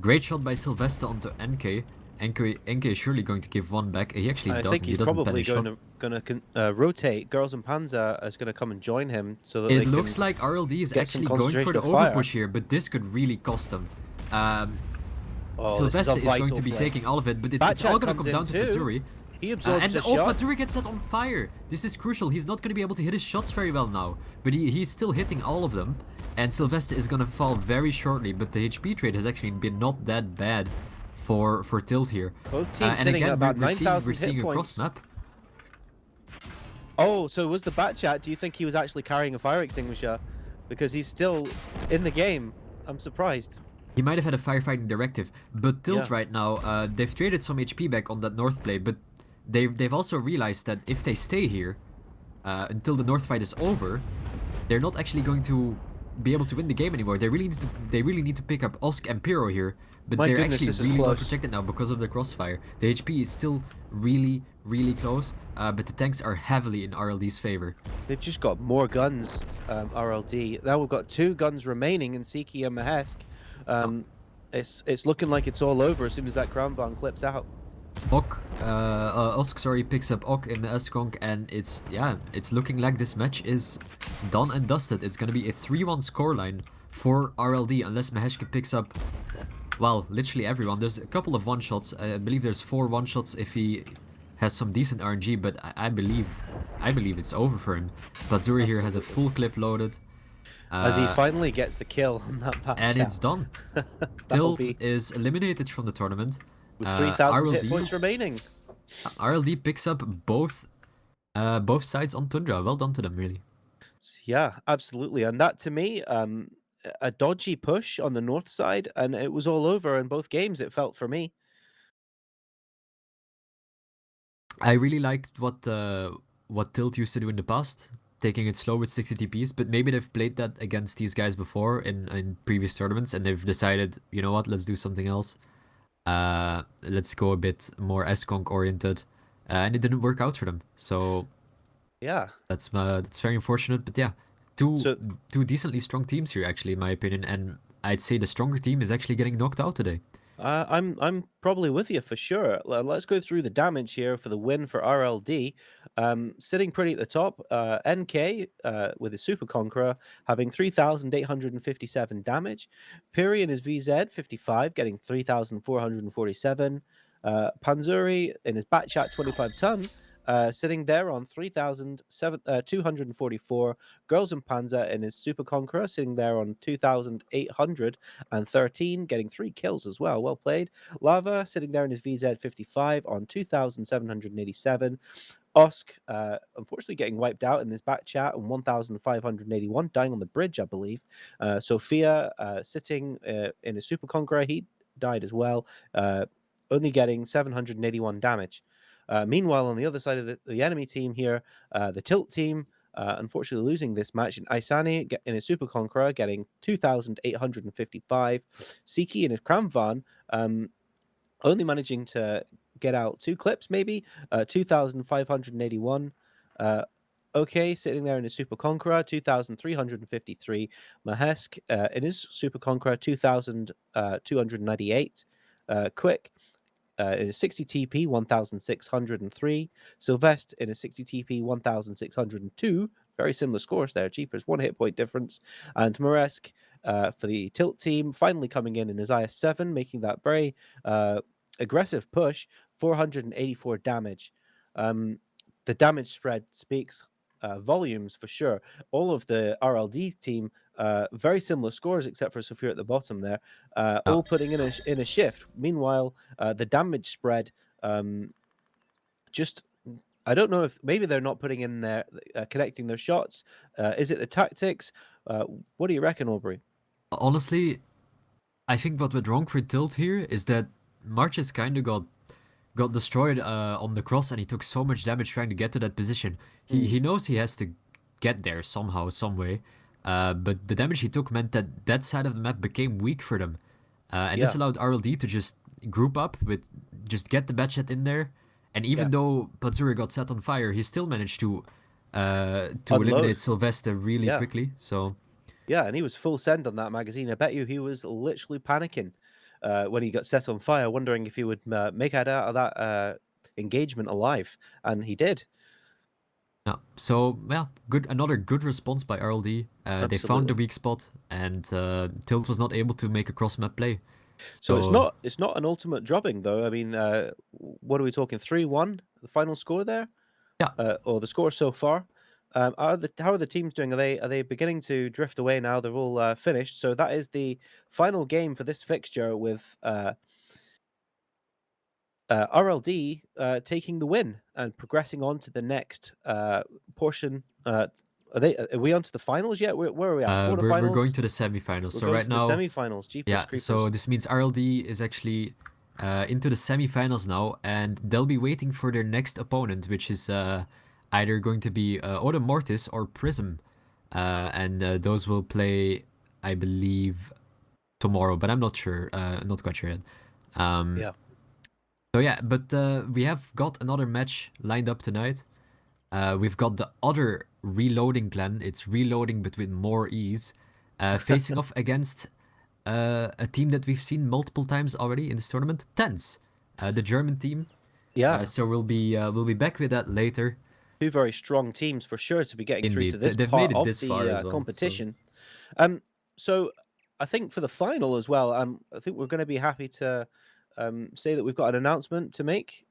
Great shot by Sylvester onto NK. NK is surely going to give one back. He actually I think doesn't. He he's doesn't pen probably his shot. going to rotate. Girls and Panzer is going to come and join him so that It they can looks like RLD is get some actually going for concentration the of fire. overpush here, but this could really cost them. Oh, this is a Sylvester is going vital to be play. taking all of it, but it's all Batchat going to comes come in down to too. Patsuri. He absorbs And a oh, shot. Patsuri gets set on fire. This is crucial. He's not going to be able to hit his shots very well now, but he's still hitting all of them. And Sylvester is going to fall very shortly, but the HP trade has actually been not that bad for Tilt here. Both teams And sitting at again, about we're 9,000 seeing hit a cross points. map. Oh, so was the Batchat? Do you think he was actually carrying a fire extinguisher? Because he's still in the game. I'm surprised. He might have had a firefighting directive, but Tilt Yeah. right now, they've traded some HP back on that north play, but they've also realized that if they stay here until the north fight is over, they're not actually going to be able to win the game anymore. They really need to pick up Osk and Pyro here, but My they're goodness, actually this is really well close. protected now because of the crossfire. The HP is still really close, but the tanks are heavily in RLD's favor. They've just got more guns, RLD. Now we've got 2 guns remaining in Siki and Mahesk. Oh. It's looking like it's all over as soon as that Crown Van clips out. Osk, sorry, picks up Ok in the S-Conk, and it's looking like this match is done and dusted. It's gonna be a 3-1 scoreline for RLD unless Maheshka picks up, well, literally everyone. There's a couple of one-shots. I believe there's 4 one-shots if he has some decent RNG, but I believe it's over for him. Patsuri here has a full clip loaded. As he finally gets the kill on that Batchat. And it's done. That'll Tilt be is eliminated from the tournament. with 3,000 hit points RLD remaining. picks up both sides on Tundra. Well done to them, really. Yeah, absolutely. And that to me, a dodgy push on the north side, and it was all over in both games, it felt for me. I really liked what Tilt used to do in the past, taking it slow with 60 TPs, but maybe they've played that against these guys before in previous tournaments, and they've decided, you know what, let's do something else. Let's go a bit more S-Conk oriented, and it didn't work out for them. So Yeah. that's very unfortunate, but yeah, two So decently strong teams here, actually, in my opinion, and I'd say the stronger team is actually getting knocked out today. I'm probably with you for sure. Let's go through the damage here for the win for RLD. Sitting pretty at the top, NK with his Super Conqueror having 3,857 damage. Piri in his VZ 55 getting 3,447. Panzuri in his Batchat 25 ton. Sitting there on 3,244. Girls and Panzer in his Super Conqueror sitting there on 2,813, getting 3 kills as well. Well played. Lava sitting there in his VZ 55 on 2,787. Osk, unfortunately, getting wiped out in this back chat on 1,581, dying on the bridge, I believe. Sophia sitting in a Super Conqueror, he died as well, only getting 781 damage. Meanwhile, on the other side of the enemy team here, the Tilt team, unfortunately losing this match, and Isani in a Super Conqueror getting 2,855. Siki in his Crown Van only managing to get out 2 clips, maybe 2,581. okay, sitting there in his Super Conqueror, 2,353. Mahesk in his Super Conqueror, 2,298. Quick in a 60 TP, 1,603. Sylvester in a 60 TP, 1,602. Very similar scores there. Jeepers, 1 hit point difference. And Maresk for the Tilt team, finally coming in his IS-7, making that very aggressive push, 484 damage. The damage spread speaks volumes for sure. All of the RLD team, very similar scores except for Sophia at the bottom there, Oh, all putting in a shift. Meanwhile, the damage spread just I don't know if maybe they're not putting in their connecting their shots. Is it the tactics? Uh, what do you reckon, Aubrey? honestly, I think what went wrong for Tilt here is that Marches kind of got destroyed on the cross, and he took so much damage trying to get to that position. He Mm, he knows he has to get there somehow, some way. But the damage he took meant that that side of the map became weak for them, and this yeah, allowed RLD to just group up with just get the Batchet in there. And yeah. even though Pazuri got set on fire, he still managed to Unload. eliminate Sylvester really Yeah, quickly. So yeah, and he was full send on that magazine. I bet you he was literally panicking when he got set on fire, wondering if he would make it out of that engagement alive, and he did. yeah, so yeah, good. Another good response by RLD. They found the Absolutely. weak spot, and Tilt was not able to make a cross map play. So So it's not an ultimate dropping though. I mean, what are we talking? 3-1, the final score there, yeah, or the score so far. How are the teams doing? Are they beginning to drift away now? They're all finished. So that is the final game for this fixture with RLD taking the win and progressing on to the next portion. Are we on to the finals yet? Where are we at? we're going Quarterfinals. to the semifinals. We're So going right to the now, semifinals. Jeepers yeah. So creepers. this means RLD is actually into the semifinals now, and they'll be waiting for their next opponent, which is either going to be Autumn Mortis or Prism, and those will play, I believe, tomorrow, but I'm not sure. Not quite sure yet. Um, Yeah. so yeah, but we have got another match lined up tonight. We've got the other reloading clan. It's reloading but with more ease, facing off against a team that we've seen multiple times already in this tournament, TENTS, the German team. Yeah. So we'll be back with that later. Two very strong teams for sure to be getting through to Indeed, this they've part made it of this the far as well. So competition. Um, so I think for the final as well, I think we're going to be happy to say that we've got an announcement to make.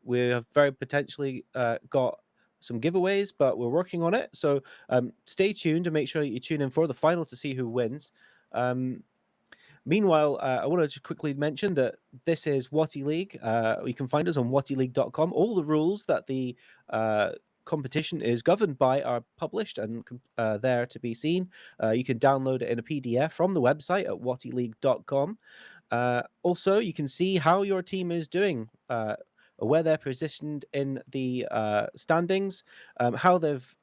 We have very potentially got some giveaways, but we're working on it. So stay tuned and make sure that you tune in for the final to see who wins. Um, Meanwhile, I want to just quickly mention that this is WoTi League. You can find us on wotileague.com. All the rules that the competition is governed by are published and there to be seen. You can download it in a PDF from the website at wotileague.com. Also, you can see how your team is doing, where they're positioned in the standings, how they've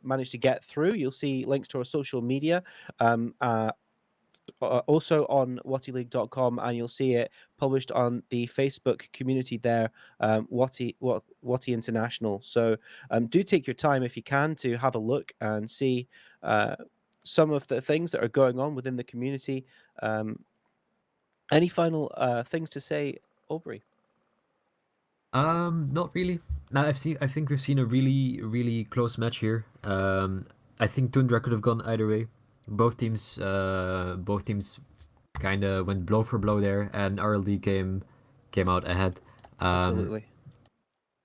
managed to get through. You'll see links to our social media. Also on wotileague.com, and you'll see it published on the Facebook community there, Woti International. So do take your time if you can to have a look and see uh, some of the things that are going on within the community. Any final things to say, Aubrey? not really. Now I think we've seen a really close match here. I think Tundra could have gone either way. Both teams kind of went blow for blow there, and RLD came out ahead. Um, Absolutely.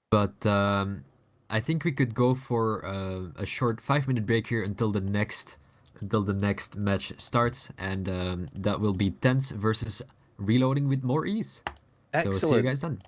but I think we could go for a short 5 minute break here until the next match starts, and that will be TENTS versus Reloading with more ease. So see you Excellent. guys then.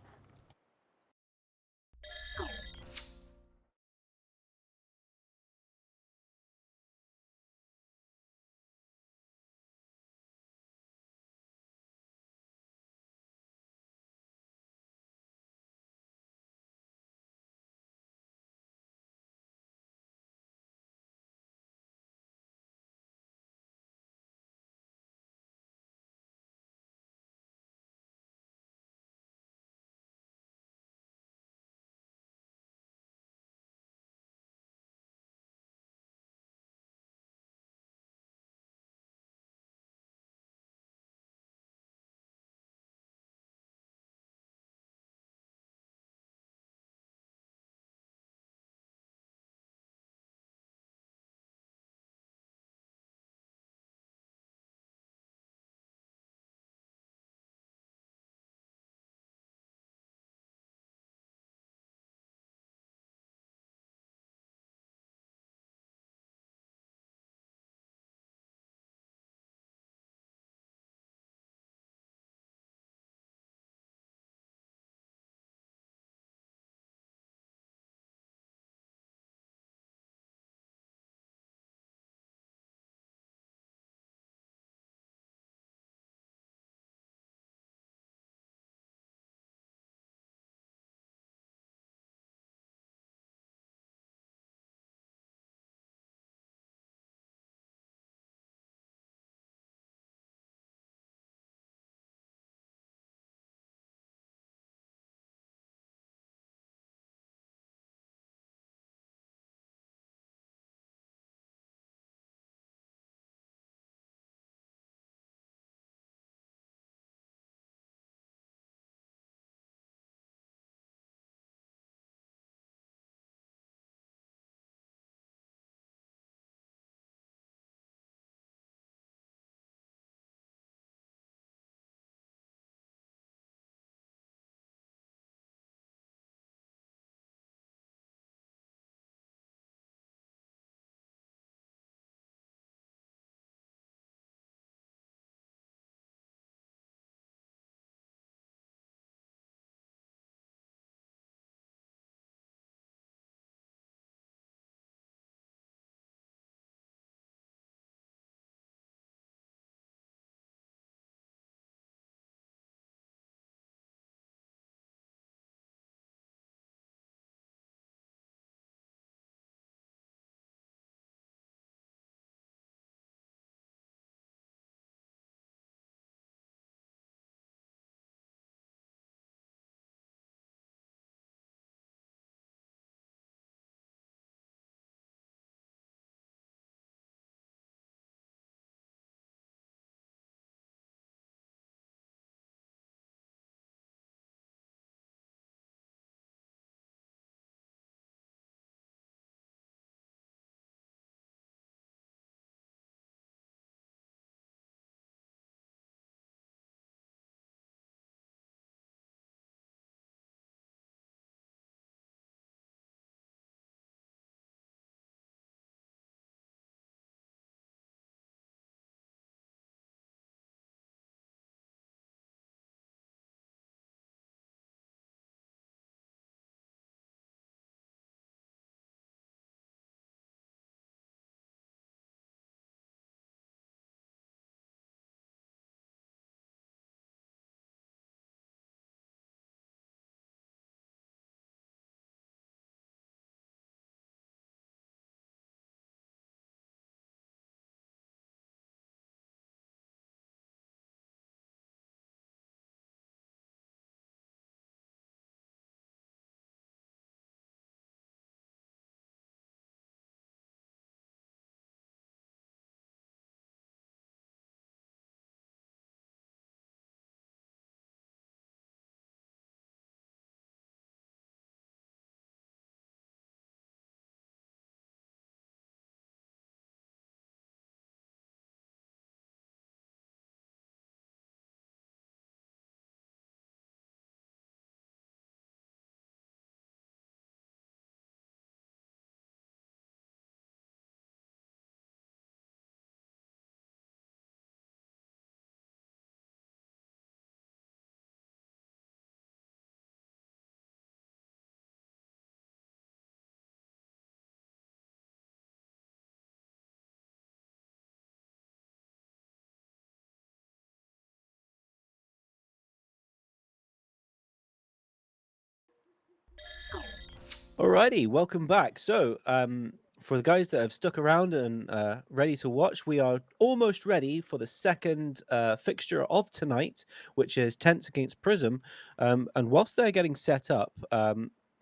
Alrighty, welcome back. For the guys that have stuck around and ready to watch, we are almost ready for the second fixture of tonight, which is TENTS against Prism. And whilst they're getting set up,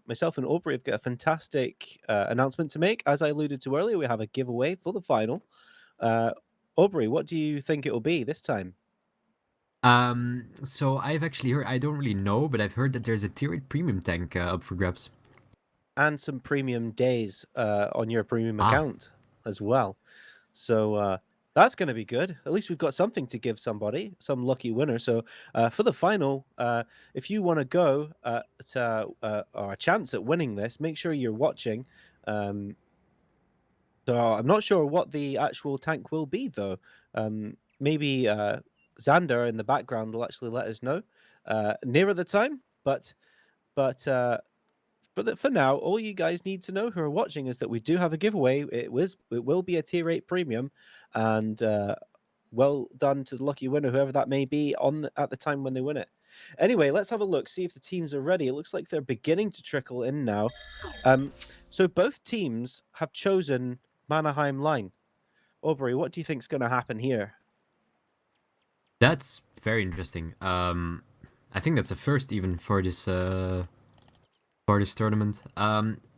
myself and Aubrey have got a fantastic announcement to make. As I alluded to earlier, we have a giveaway for the final. Uh, Aubrey, what do you think it will be this time? So I've actually heard, I don't really know, but I've heard that there's a tier 8 premium tank up for grabs. And some premium days on your premium Ah, account as well. So that's going to be good. At least we've got something to give somebody, some lucky winner. So for the final, if you want to go or a chance at winning this, make sure you're watching. Um, so I'm not sure what the actual tank will be, though. Maybe Xander in the background will actually let us know nearer the time. But for now, all you guys need to know who are watching is that we do have a giveaway. It will be a tier 8 premium, and well done to the lucky winner, whoever that may be, at the time when they win it. Anyway, let's have a look, see if the teams are ready. It looks like they're beginning to trickle in now. So both teams have chosen Mannheim line. Aubrey, what do you think's going to happen here? that's very interesting. I think that's a first even for this tournament.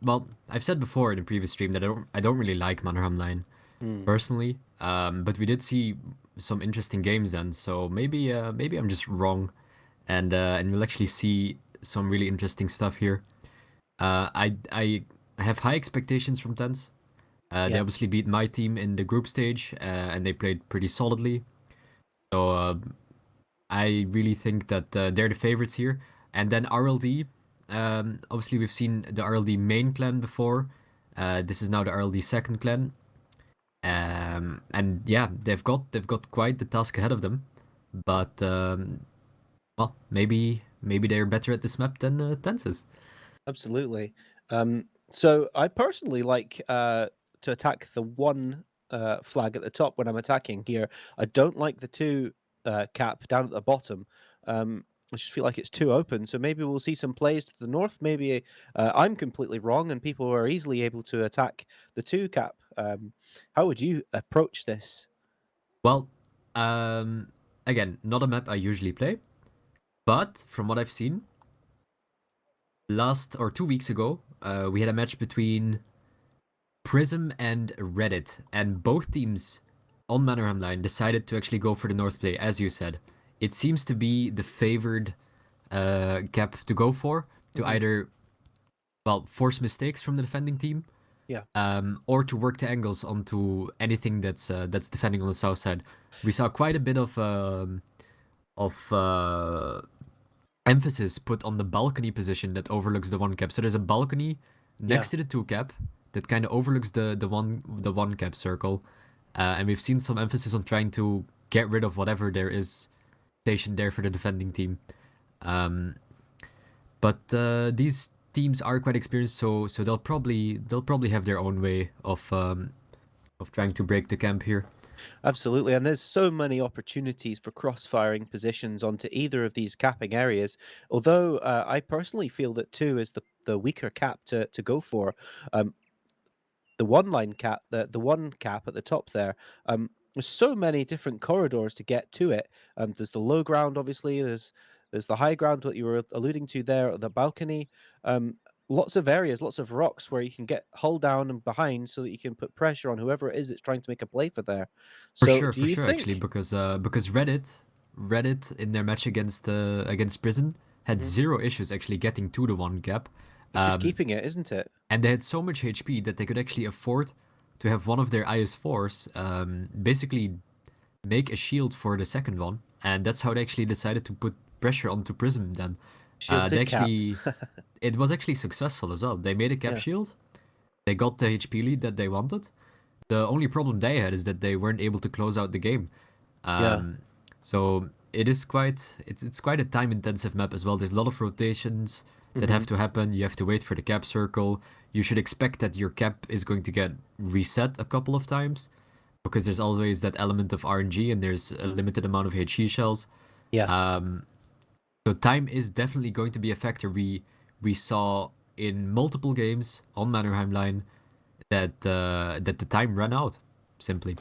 Well, I've said before in the previous stream that I don't really like Mannerheim line Hmm. personally. But we did see some interesting games then, so maybe I'm just wrong, and we'll actually see some really interesting stuff here. I have high expectations from TENTS. They Yeah, obviously beat my team in the group stage, and they played pretty solidly. So I really think that they're the favorites here. And then RLD. Obviously, we've seen the RLD main clan before. This is now the RLD second clan. And yeah, they've got quite the task ahead of them. But well, maybe they're better at this map than TENTS is. absolutely. So I personally like to attack the one flag at the top when I'm attacking here. I don't like the two cap down at the bottom. I just feel like it's too open. So maybe we'll see some plays to the north. Maybe I'm completely wrong and people are easily able to attack the two cap. How would you approach this? Well, um, again, not a map I usually play, but from what I've seen, last or 2 weeks ago, we had a match between Prism and Reddit, and both teams on Mannerheim line decided to actually go for the North play, as you said. It seems to be the favored cap to go for, to Hmm. either, well, force mistakes from the defending team, Yeah, or to work the angles onto anything that's defending on the south side. We saw quite a bit of emphasis put on the balcony position that overlooks the one cap. So there's a balcony yeah. next to the two cap that kind of overlooks the one cap circle, and we've seen some emphasis on trying to get rid of whatever there is stationed there for the defending team. Um, but these teams are quite experienced, so they'll probably have their own way of trying to break the camp here. Absolutely, and there's so many opportunities for cross-firing positions onto either of these capping areas. Although I personally feel that two is the weaker cap to go for. Um, the one line cap, the one cap at the top there. There's so many different corridors to get to it. There's the low ground, obviously. There's the high ground that you were alluding to there, the balcony. Um, Lots of areas, lots of rocks where you can get hull down and behind, so that you can put pressure on whoever it is that's trying to make a play for there. So, do For you sure, actually, think? because Reddit in their match against Prison had Mhm. zero issues actually getting to the one cap, It's just um, keeping it, isn't it? and they had so much HP that they could actually afford to have one of their IS4s basically make a shield for the second one, and that's how they actually decided to put pressure onto Prism. Then they Shielded cap. actually it was actually successful as well. They made a cap Yeah, shield, they got the HP lead that they wanted. The only problem they had is that they weren't able to close out the game. yeah. Um, so it's quite a time intensive map as well. There's a lot of rotations that Hmm. have to happen. You have to wait for the cap circle. You should expect that your cap is going to get reset a couple of times because there's always that element of RNG and there's a limited amount of HE shells. Yeah. Um, so time is definitely going to be a factor. We saw in multiple games on Mannerheim line that the time ran out, simply.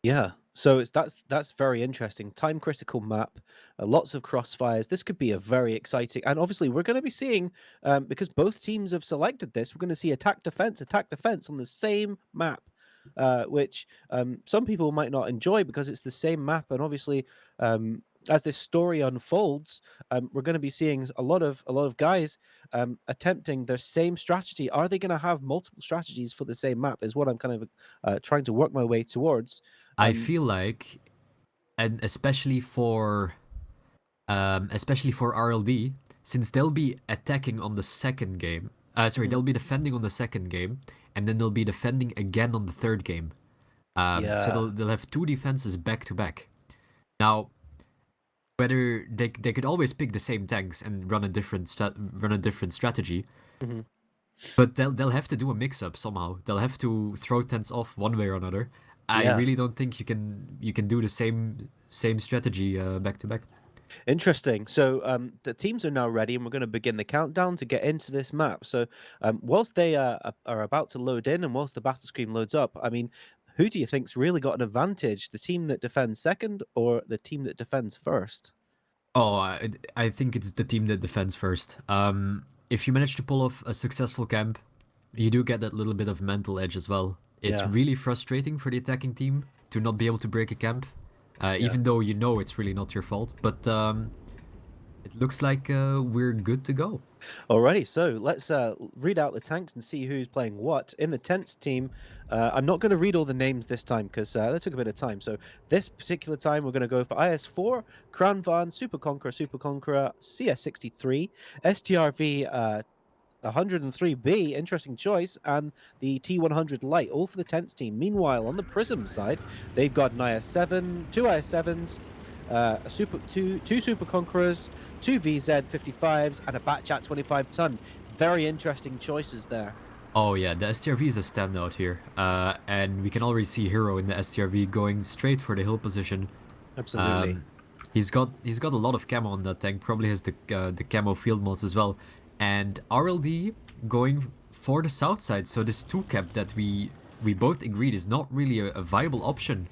Yeah. So that's very interesting. Time critical map, lots of crossfires. This could be a very exciting, and obviously we're going to be seeing because both teams have selected this. We're going to see attack defense on the same map, which some people might not enjoy because it's the same map, and obviously as this story unfolds, we're going to be seeing a lot of guys attempting their same strategy. Are they going to have multiple strategies for the same map? Is what I'm kind of trying to work my way towards. I Um, feel like, and especially for RLD, since they'll be attacking on the second game. Sorry, mhm. they'll be defending on the second game, and then they'll be defending again on the third game. So Yeah. they'll have two defenses back to back. Now, whether they could always pick the same tanks and run a different strategy, Mhm. but they'll have to do a mix up somehow. They'll have to throw tents off one way or another. I Yeah. really don't think you can do the same strategy back to back. Interesting. So the teams are now ready, and we're going to begin the countdown to get into this map. So whilst they are about to load in, and whilst the battle screen loads up, I mean, who do you think's really got an advantage? The team that defends second, or the team that defends first? Oh, I think it's the team that defends first. If you manage to pull off a successful camp, you do get that little bit of mental edge as well. It's Yeah. really frustrating for the attacking team to not be able to break a camp, Yeah. even though you know it's really not your fault. But it looks like we're good to go. Alrighty, so let's read out the tanks and see who's playing what. In the TENTS team, I'm not going to read all the names this time because that took a bit of time. So this particular time, we're going to go for IS4, Crown Van, Super Conqueror, CS63, STRV 103B, interesting choice, and the T100 Lite, all for the TENTS team. Meanwhile, on the Prism side, they've got an IS7, two IS7s, two Super Conquerors, two VZ 55s, and a Batchat 25-ton. Very interesting choices there. Oh yeah, the STRV is a standout here, and we can already see Hero in the STRV going straight for the hill position. Absolutely. Um, he's got a lot of camo on that tank. Probably has the camo field mods as well, and RLD going for the south side. So this two cap that we both agreed is not really a viable option.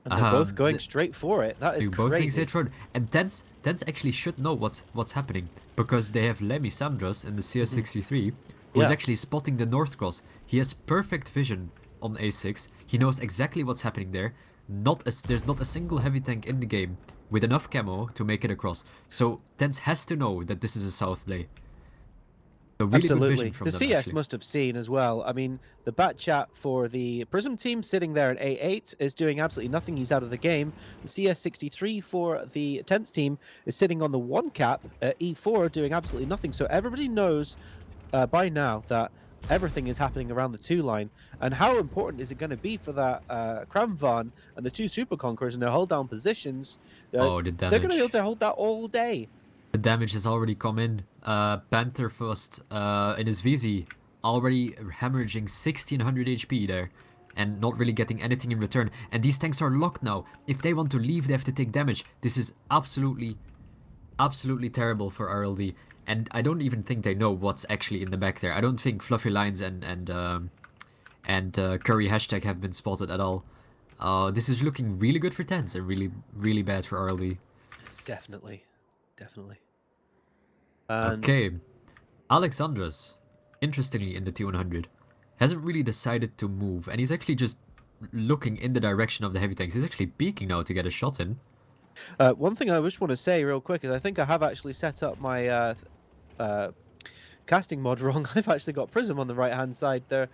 And they're both going Th- straight for it. That is they're both going crazy. straight forward, and Tens actually should know what's happening because they have Lemmy Sandros in the Mhm. CS63, who is Yeah, actually spotting the north cross. He has perfect vision on A6. He knows exactly what's happening there. There's not a single heavy tank in the game with enough camo to make it across. So Tens has to know that this is a south play. So really good vision absolutely. from The them CS actually. must have seen as well. I mean, the bat chat for the Prism team sitting there at A8 is doing absolutely nothing. He's out of the game. The CS63 for the TENTS team is sitting on the one cap at E4 doing absolutely nothing. So everybody knows by now that everything is happening around the two line. And how important is it going to be for that Kramvan and the two Super Conquerors in their hold down positions? Oh, the They're going to be able damage. to hold that all day. The damage has already come in. Panther first in his VZ, already hemorrhaging 1600 HP there, and not really getting anything in return. And these tanks are locked now. If they want to leave, they have to take damage. This is absolutely terrible for RLD. And I don't even think they know what's actually in the back there. I don't think Fluffy Lines and Curry hashtag have been spotted at all. This is looking really good for TENTS and really bad for RLD. Definitely. Definitely. And Okay, Alexandros, interestingly in the T100, hasn't really decided to move, and he's actually just looking in the direction of the heavy tanks. He's actually peeking now to get a shot in. one thing I just want to say real quick is I think I have actually set up my uh, casting mod wrong. I've actually got Prism on the right hand side there.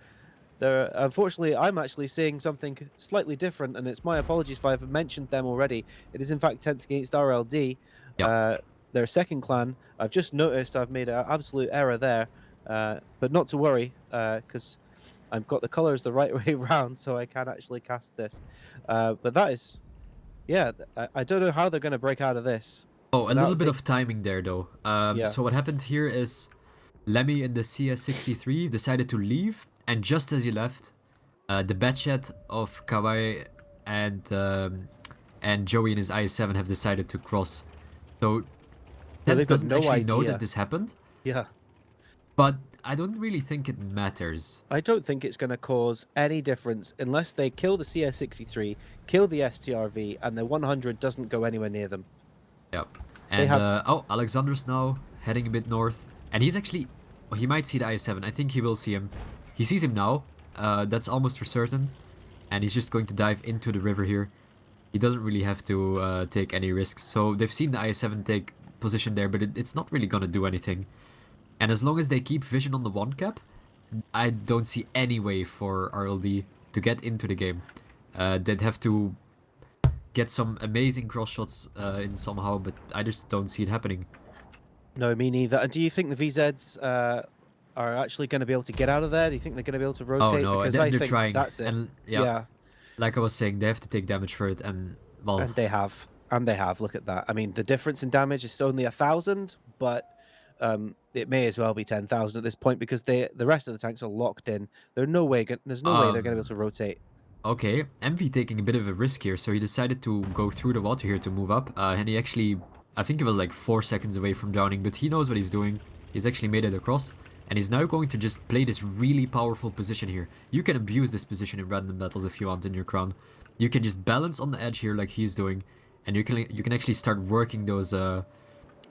There, unfortunately, I'm actually seeing something slightly different, and it's my apologies if I've mentioned them already. It is in fact TENTS against RLD, Yeah. their second clan. I've just noticed I've made an absolute error there, but not to worry, because I've got the colors the right way around, so I can actually cast this. But that is, yeah, I don't know how they're going to break out of this Oh, a little without bit think. of timing there though. Yeah, So what happened here is Lemmy in the CS63 decided to leave, and just as he left, the Batchat of Kawai and Joey and his IS7 have decided to cross. So so Tens they've got doesn't no actually know that idea. this happened. Yeah, But I don't really think it matters. I don't think it's going to cause any difference unless they kill the CS63, kill the STRV, and the 100 doesn't go anywhere near them. Yeah. They And, have... oh, Alexander's now heading a bit north. And he's actually, well, he might see the IS-7. I think he will see him. He sees him now. That's almost for certain. And he's just going to dive into the river here. He doesn't really have to take any risks. So they've seen the IS-7 take position there, but it's not really going to do anything. And as long as they keep vision on the 1 cap, I don't see any way for RLD to get into the game. They'd have to get some amazing cross shots in somehow, but I just don't see it happening. No, me neither. And do you think the VZs are actually going to be able to get out of there? Do you think they're going to be able to rotate? Oh no, Because they're I think trying. that's it. And yeah, like I was saying, they have to take damage for it, and well, And they have. And they have. Look at that. I mean, the difference in damage is only 1,000, but it may as well be 10,000 at this point because the rest of the tanks are locked in. There's no way they're going to be able to rotate. okay, MV taking a bit of a risk here, so he decided to go through the water here to move up, and he actually, I think he was like 4 seconds away from drowning, but he knows what he's doing. He's actually made it across, and he's now going to just play this really powerful position here. You can abuse this position in random battles if you want in your crown. You can just balance on the edge here like he's doing, and you can actually start working those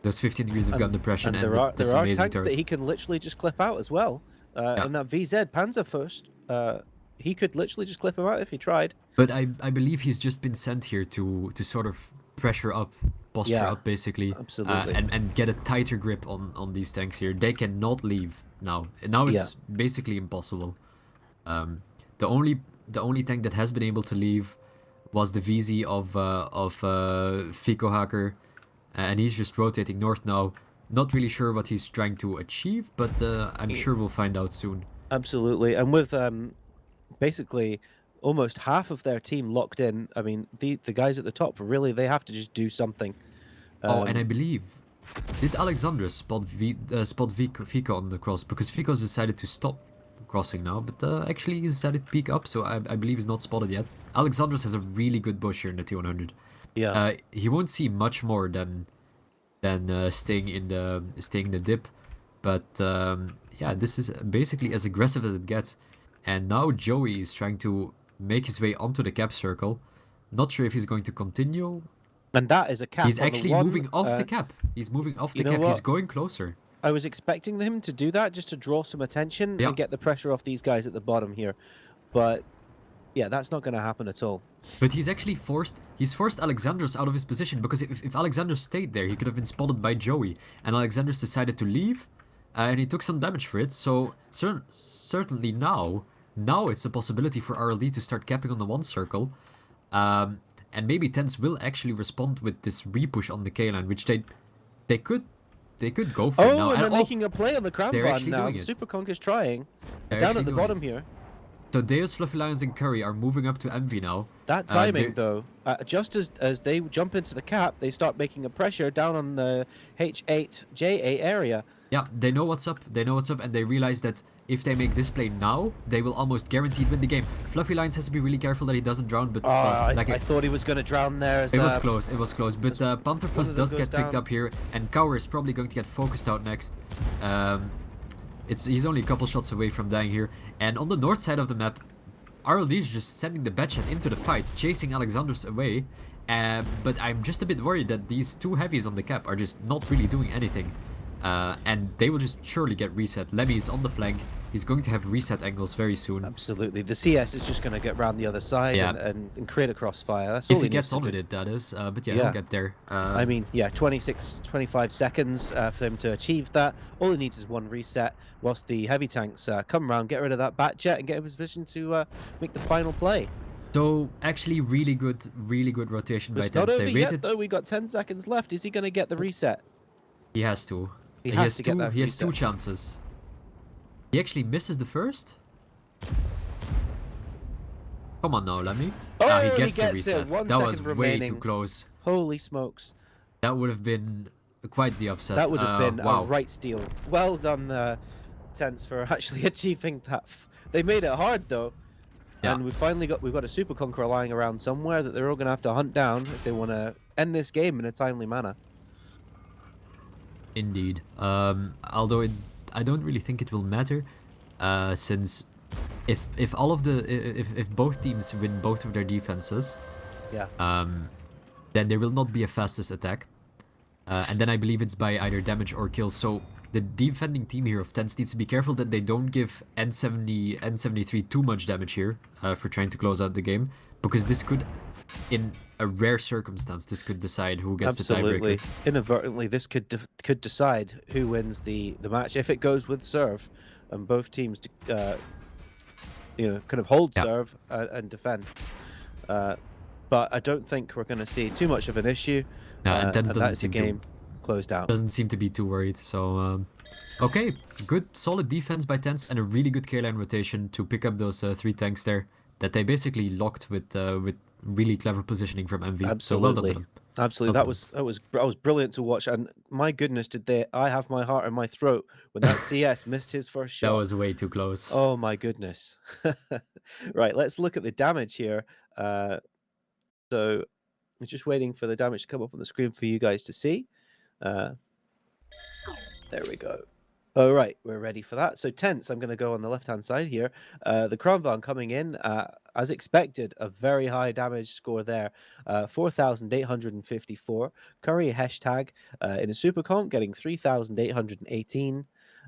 15 degrees of gun depression, and there are amazing tanks turret. that he can literally just clip out as well. In that VZ Panzer first, he could literally just clip him out if he tried. But I believe he's just been sent here to sort of pressure up, posture up basically, absolutely. and get a tighter grip on these tanks here. They cannot leave now. Now it's basically impossible. The only tank that has been able to leave was the VZ of Fico Hacker, and he's just rotating north now. Not really sure what he's trying to achieve, but I'm sure we'll find out soon. Absolutely, and with basically almost half of their team locked in. I mean, the guys at the top really they have to just do something. Oh, and I believe did Alexandra spot Fico on the cross, because Fico's decided to stop crossing now, but actually he decided to peek up, so I believe he's not spotted yet. Alexandros has a really good bush here in the T100. Yeah. He won't see much more than staying in the dip, but yeah, this is basically as aggressive as it gets. And now Joey is trying to make his way onto the cap circle. Not sure if he's going to continue. And that is a cap. He's actually moving off the cap. He's moving off the cap. He's going closer. I was expecting him to do that just to draw some attention and get the pressure off these guys at the bottom here. But yeah, that's not going to happen at all. But he's actually forced Alexandros out of his position, because if Alexandros stayed there, he could have been spotted by Joey. And Alexandros decided to leave, and he took some damage for it. So certainly now it's a possibility for RLD to start capping on the 1 circle. And maybe TENTS will actually respond with this repush on the K line, which they could go for now. And they're making a play on the Crown Van now. Super Conk is trying. Down at the bottom here. So Deus, Fluffy Lions, and Curry are moving up to MV now. That timing, though, just as they jump into the cap, they start making a pressure down on the H8, J8 area. Yeah, they know what's up. They know what's up, and they realize that if they make this play now, they will almost guaranteed win the game. Fluffy Lions has to be really careful that he doesn't drown, but I thought he was going to drown there. It was close. It was close. But Panther Fuss does get picked up here, and Cower is probably going to get focused out next. He's only a couple shots away from dying here. And on the north side of the map, RLD is just sending the Batchat into the fight, chasing Alexandros away. But I'm just a bit worried that these 2 heavies on the cap are just not really doing anything. And they will just surely get reset. Lemmy is on the flank. He's going to have reset angles very soon. Absolutely. The CS is just going to get round the other side and create a crossfire. That's all if he gets on with it, that is. But yeah, he'll get there. I mean, yeah, 25 seconds for him to achieve that. All he needs is 1 reset, whilst the heavy tanks come round, get rid of that Batjet, and get him in position to make the final play. So, actually, really good rotation by TENTS. Not over yet, though. We got 10 seconds left. Is he going to get the reset? He has to. He has 2 chances. He actually misses the first. Come on now, Lemmy. Oh, he gets the reset. That was remaining. Way too close. Holy smokes. That would have been quite the upset. That would have been wow. a right steal. Well done, TENTS, for actually achieving that. They made it hard, though. Yeah. And we've got a Super Conqueror lying around somewhere that they're all going to have to hunt down if they want to end this game in a timely manner. Indeed. Although I don't really think it will matter, since if all of the if both teams win both of their defenses, Yeah, then there will not be a fastest attack. And then I believe it's by either damage or kills. So the defending team here of TENTS needs to be careful that they don't give N73 too much damage here for trying to close out the game. Because this could, in a rare circumstance, this could decide who gets the tiebreaker. absolutely. Inadvertently, this could decide who wins the match if it goes with serve, and both teams, kind of hold Yeah. serve and defend. But I don't think we're going to see too much of an issue, And TENTS and doesn't that's the seem to game closed out. be too worried. So okay, good solid defense by TENTS and a really good K-line rotation to pick up those 3 tanks there that they basically locked with really clever positioning from MV. So well done to Absolutely. them. Absolutely. Well That done. was brilliant to watch. And my goodness, I have my heart in my throat when that CS missed his first That shot. was way too close. Oh my goodness. Right, let's look at the damage here. So I'm just waiting for the damage to come up on the screen for you guys to see. Uh, there we go. All right, we're ready for that. So TENTS, I'm going to go on the left-hand side here. The Kronvan coming in, as expected, a very high damage score there, 4,854. Curry hashtag in a super comp getting 3,818.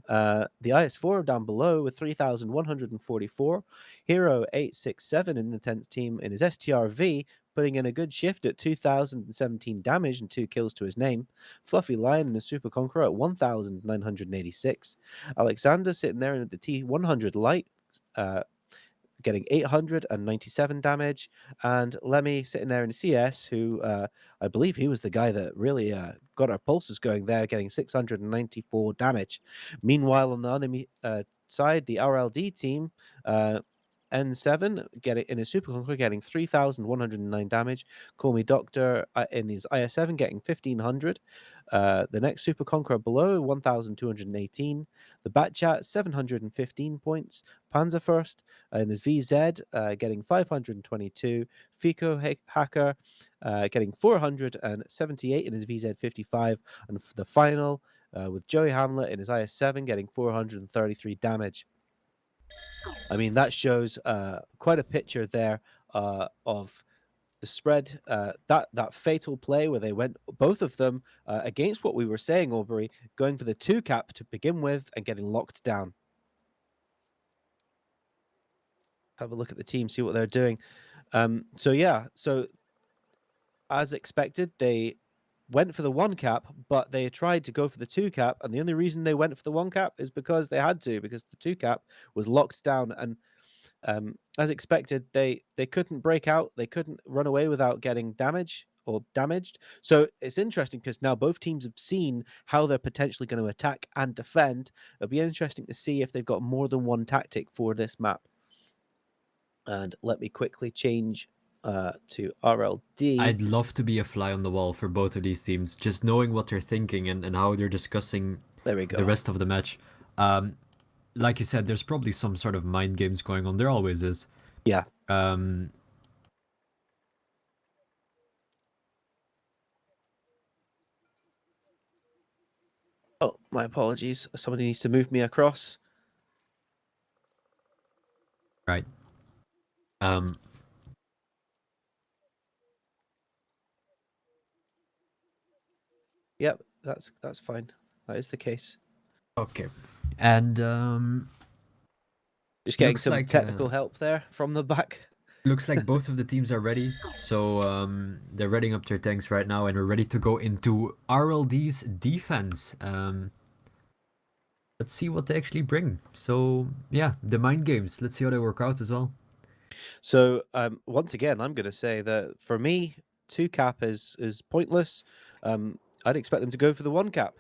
The IS4 down below with 3,144. Hero 867 in the TENTS team in his STRV, putting in a good shift at 2,017 damage and 2 kills to his name. Fluffy Lion and the Super Conqueror at 1,986. Alexander sitting there in the T100 Light, getting 897 damage. And Lemmy sitting there in the CS, who I believe he was the guy that really got our pulses going there, getting 694 damage. Meanwhile, on the enemy side, the RLD team, N7 getting in his Super Conqueror getting 3,109 damage. Call Me Doctor in his IS7 getting 1,500. The next Super Conqueror below 1,218. The Batchat 715 points. Panzerfirst in his VZ getting 522. Fico Hacker getting 478 in his VZ 55. And for the final with Joey Hamlet in his IS7 getting 433 damage. I mean, that shows quite a picture there of the spread. That fatal play where they went, both of them, against what we were saying, Aubrey, going for the 2-cap to begin with and getting locked down. Have a look at the team, see what they're doing. So as expected, they went for the 1-cap, but they tried to go for the 2-cap, and the only reason they went for the 1-cap is because they had to, because the 2-cap was locked down. And as expected, they couldn't break out. They couldn't run away without getting damaged. So it's interesting because now both teams have seen how they're potentially going to attack and defend. It'll be interesting to see if they've got more than one tactic for this map. And let me quickly change to RLD. I'd love to be a fly on the wall for both of these teams, just knowing what they're thinking and how they're discussing There we the go. rest of the match. Like you said, there's probably some sort of mind games going on. There always is. Yeah. Oh, my apologies. Somebody needs to move me across. Right. Yep, that's fine. That is the case. Okay. And Just getting looks some like technical help there from the back. looks like both of the teams are ready. So they're readying up their tanks right now, and we're ready to go into RLD's defense. Let's see what they actually bring. So yeah, the mind games. Let's see how they work out as well. So once again, I'm going to say that for me, 2-cap is pointless. I'd expect them to go for the 1-cap.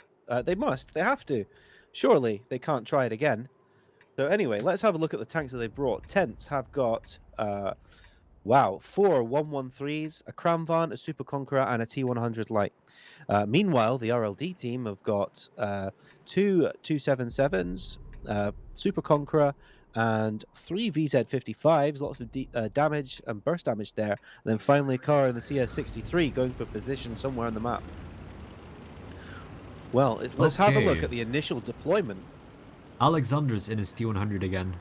They must. They have to. Surely they can't try it again. So anyway, let's have a look at the tanks that they brought. TENTS have got, wow, 4 113s, a Kramvan, a Super Conqueror, and a T100 Light. Meanwhile, the RLD team have got 2 277s, Super Conqueror, and 3 VZ55s, lots of damage and burst damage there. And then finally, a car in the CS63 going for position somewhere on the map. Well, let's have a look Okay. at the initial deployment. Alexander's in his T100 again.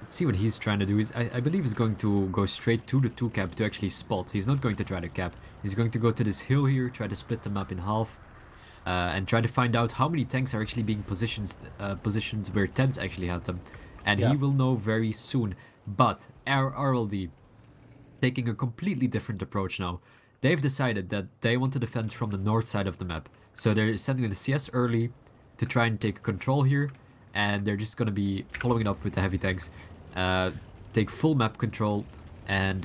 Let's see what he's trying to do. I believe he's going to go straight to the 2 cap to actually spot. He's not going to try to cap. He's going to go to this hill here, try to split the map in half, and try to find out how many tanks are actually being positioned where TENTS actually had them. And Yeah. he will know very soon. But our RLD, taking a completely different approach now. They've decided that they want to defend from the north side of the map. So they're sending the CS early to try and take control here. And they're just going to be following it up with the heavy tanks. Take full map control. And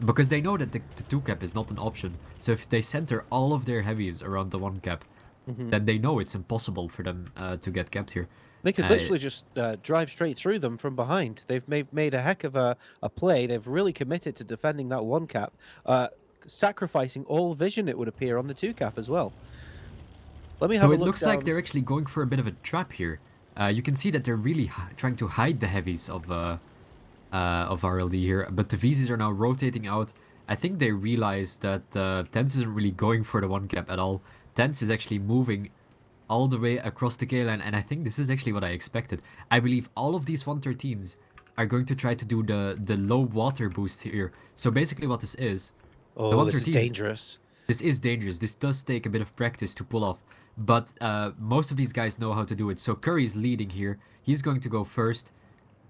because they know that the 2 cap is not an option. So if they center all of their heavies around the 1 cap, then they know it's impossible for them to get capped here. They could literally just drive straight through them from behind. They've made a heck of a play. They've really committed to defending that 1 cap, sacrificing all vision, it would appear, on the 2 cap as well. Let me have So a it look looks down. like they're actually going for a bit of a trap here. You can see that they're really trying to hide the heavies of RLD here, but the VZs are now rotating out. I think they realize that TENTS isn't really going for the 1 cap at all. TENTS is actually moving all the way across the K line, and I think this is actually what I expected. I believe all of these 113s are going to try to do the low water boost here. So basically what this is, the Oh, this is 113s, dangerous. this is dangerous. This does take a bit of practice to pull off, but most of these guys know how to do it. So Curry's leading here. He's going to go first,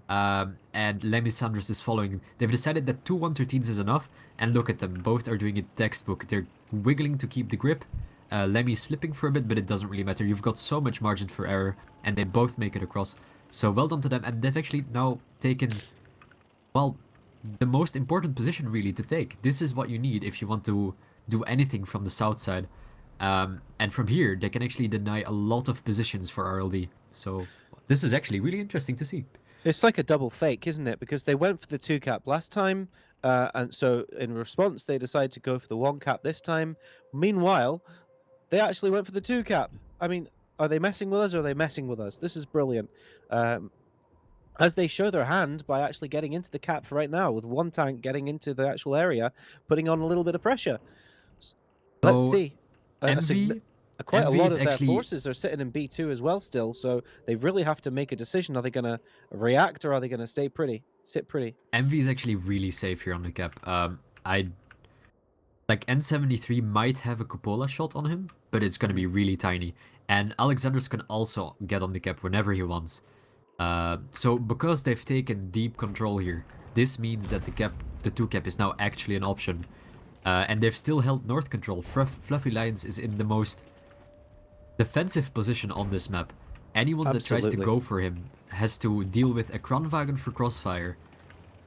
and Lemmy Sanders is following him. They've decided that 2 113s is enough, and look at them. Both are doing it textbook. They're wiggling to keep the grip. Lemmy slipping for a bit, but it doesn't really matter. You've got so much margin for error, and they both make it across. So well done to them, and they've actually now taken, well, the most important position really to take. This is what you need if you want to do anything from the south side. And from here, they can actually deny a lot of positions for RLD. So this is actually really interesting to see. It's like a double fake, isn't it? Because they went for the 2 cap last time, and so in response, they decided to go for the 1 cap this time. Meanwhile, they actually went for the 2 cap. I mean, are they messing with us or are they messing with us? This is brilliant. As they show their hand by actually getting into the cap right now, with 1 tank getting into the actual area, putting on a little bit of pressure. Let's So see. Envy, Quite a Envy lot is of their actually forces are sitting in B2 as well still, so they really have to make a decision. Are they going to react or are they going to sit pretty? Envy is actually really safe here on the cap. I like N73 might have a cupola shot on him, but it's gonna be really tiny. And Alexanders can also get on the cap whenever he wants. So because they've taken deep control here, this means that the 2 cap is now actually an option. And they've still held north control. Fluffy Lions is in the most defensive position on this map. Anyone that tries to Absolutely. go for him has to deal with a Kranwagen for crossfire.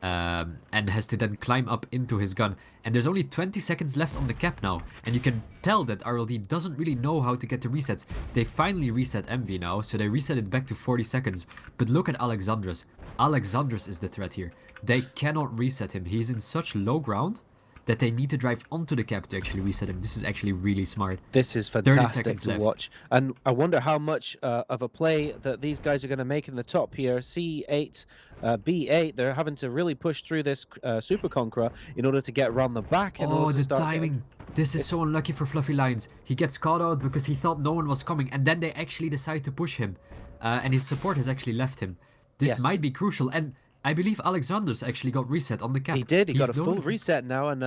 And has to then climb up into his gun. And there's only 20 seconds left on the cap now, and you can tell that RLD doesn't really know how to get the resets. They finally reset MV now, so they reset it back to 40 seconds. But look at Alexandros. Alexandros is the threat here. They cannot reset him. He's in such low ground that they need to drive onto the cap to actually reset him. This is actually really smart. This is 30 fantastic seconds to left. watch. And I wonder how much of a play that these guys are going to make in the top here. C8, B8, they're having to really push through this Super Conqueror in order to get around the back. In Oh, order to the start timing. This is so unlucky for Fluffy Lions. He gets caught out because he thought no one was coming, and then they actually decide to push him. And his support has actually left him. This Yes. might be crucial, and I believe Alexander's actually got reset on the cap. He did. He got a He's full known- reset now, and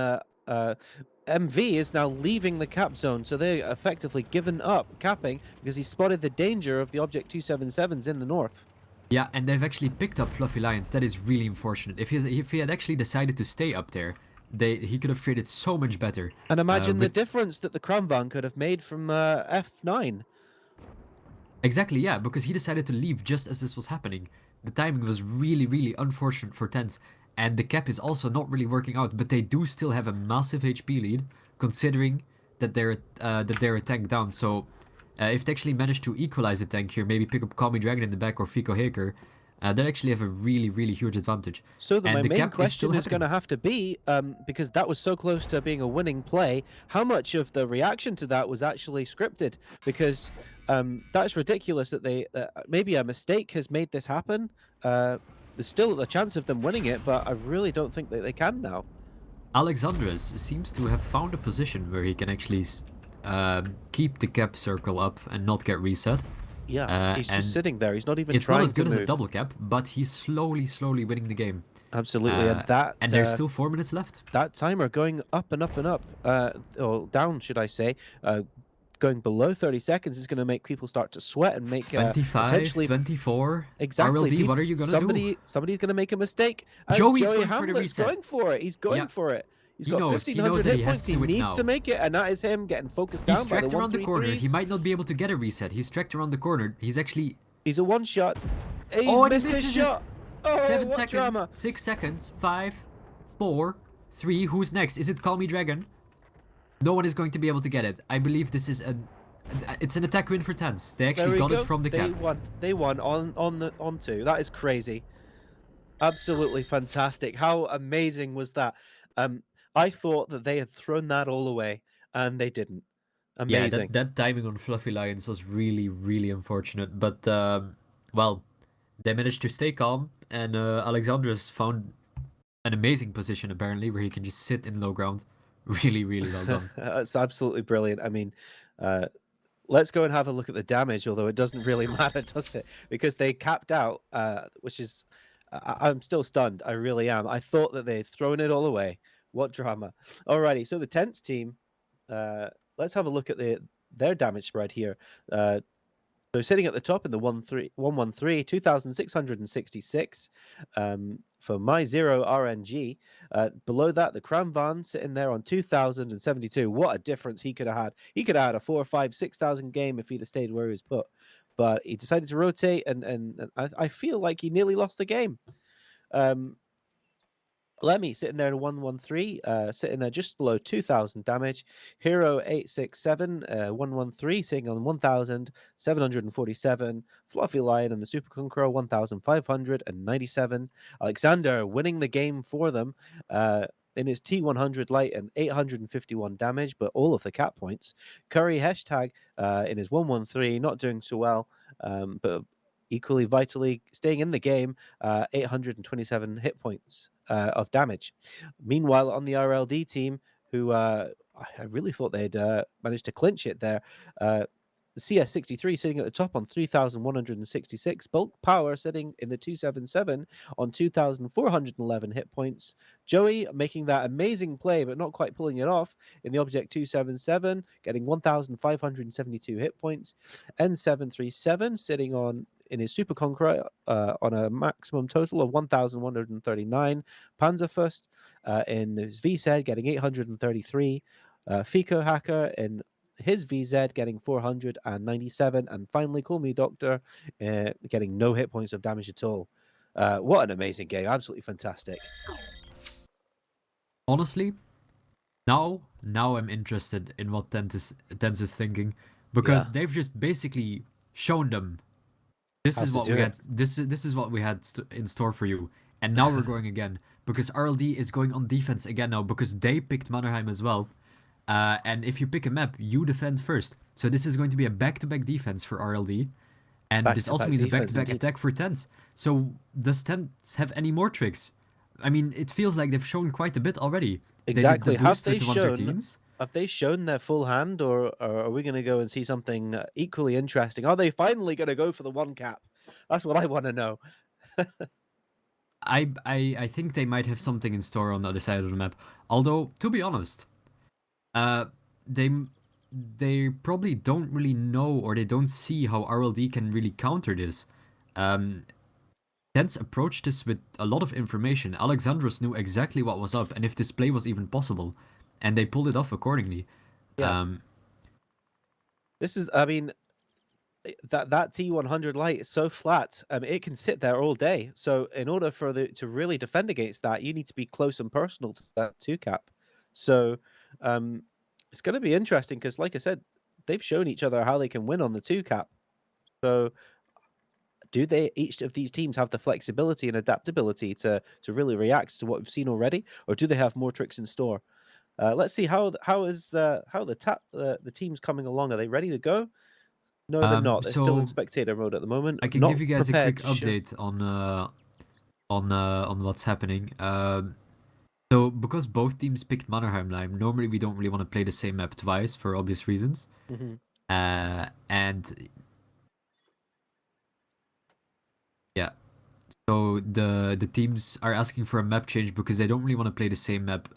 MV is now leaving the cap zone, so they effectively given up capping because he spotted the danger of the Object 277s in the north. Yeah, and they've actually picked up Fluffy Lions. That is really unfortunate. If he had actually decided to stay up there, he could have traded so much better. And imagine the with- difference that the Kramvan could have made from F9. Exactly, yeah, because he decided to leave just as this was happening. The timing was really, really unfortunate for TENTS, and the cap is also not really working out, but they do still have a massive HP lead, considering that they're a tank down. So if they actually manage to equalize the tank here, maybe pick up Call Me Dragon in the back or Fico Haker, they actually have a really, really huge advantage. So And my the main cap is still question is going to happening. have to be, because that was so close to being a winning play, how much of the reaction to that was actually scripted? Because that's ridiculous that they maybe a mistake has made this happen. There's still a chance of them winning it, but I really don't think that they can now. Alexandres seems to have found a position where he can actually keep the cap circle up and not get reset. Yeah, he's just And sitting there. He's not even it's not as trying to good as a move. double cap, but he's slowly winning the game. Absolutely, and And there's still 4 minutes left. that timer going up and up and up, or down, should I say, going below 30 seconds is going to make people start to sweat and make 25, potentially 24. exactly RLD, people. what are you gonna do? Somebody's going to make a mistake. As Joey's Joey going for the Hamlet's reset. going for it. He's going Yeah, for it. He's he got knows. He knows 1,500 that hit he has points. to He do it needs to now. make it, and that is him getting focused He's down by the tracked around the corner. He 133s. might not be able to get a reset. He's tracked around the corner. He's actually... He's a one shot. He's Oh, and he missed his misses it! shot. Oh, 7 what seconds, drama! 6 seconds, 5, 4, 3. Who's next? Is it Call Me Dragon? No one is going to be able to get it. I believe this is an... It's an attack win for TENTS. They There actually we got go. it from the cap. They won on two. That is crazy. Absolutely fantastic. How amazing was that? I thought that they had thrown that all away, and they didn't. Yeah, Amazing. that timing on Fluffy Lions was really unfortunate. But, well, they managed to stay calm, and Alexandros found an amazing position, apparently, where he can just sit in low ground. Really well done. It's absolutely brilliant. I mean, let's go and have a look at the damage, although it doesn't really matter, does it? Because they capped out, which is... I'm still stunned. I really am. I thought that they'd thrown it all away. What drama. Alrighty, so the TENTS team, let's have a look at their damage spread here. So sitting at the top in the 113, 2,666 for My Zero RNG. Below that, the Crown Van sitting there on 2,072. What a difference he could have had. He could have had a 4, 5, 6,000 game if he'd have stayed where he was put. But he decided to rotate, and I feel like he nearly lost the game. Lemmy sitting there at 113, sitting there just below 2,000 damage. Hero 867, 113, sitting on 1,747. Fluffy Lion and the Super Conqueror 1,597. Alexander winning the game for them in his T100 light and 851 damage, but all of the cap points. Curry hashtag in his 113, not doing so well, but equally vitally staying in the game, 827 hit points of damage. Meanwhile, on the RLD team, who I really thought they'd managed to clinch it there, the CS63 sitting at the top on 3,166. Bulk Power sitting in the 277 on 2,411 hit points. Joey making that amazing play, but not quite pulling it off in the Object 277, getting 1,572 hit points. N737 sitting on in his Super Conqueror on a maximum total of 1,139. Panzerfust in his VZ getting 833. Fico Hacker in his VZ getting 497. And finally, Call Me Doctor getting no hit points of damage at all. What an amazing game. Absolutely fantastic. Honestly, now I'm interested in what TENTS is thinking, because they've just basically shown them this is what we had. This is what we had in store for you, and now we're going again because RLD is going on defense again now because they picked Mannerheim as well. And if you pick a map, you defend first. So this is going to be a back-to-back defense for RLD, and this also means a back-to-back attack for TENTS. So does TENTS have any more tricks? I mean, it feels like they've shown quite a bit already. Exactly. They did the Have they shown their full hand, or are we going to go and see something equally interesting? Are they finally going to go for the one cap? That's what I want to know. I think they might have something in store on the other side of the map. Although, to be honest, they probably don't really know, or they don't see how RLD can really counter this. TENTS approached this with a lot of information. Alexandros knew exactly what was up and if this play was even possible, and they pulled it off accordingly. Yeah. This is, I mean, that T100 light is so flat. It can sit there all day. So in order for to really defend against that, you need to be close and personal to that 2-cap. So it's going to be interesting because, like I said, they've shown each other how they can win on the 2-cap. So do each of these teams have the flexibility and adaptability to really react to what we've seen already, or do they have more tricks in store? Let's see how the team's coming along. Are they ready to go? No, they're not. They're still in spectator mode at the moment. I can give you guys a quick update on what's happening. So because both teams picked Mannerheim Lime, normally we don't really want to play the same map twice for obvious reasons. Mm-hmm. And Yeah. So the teams are asking for a map change because they don't really want to play the same map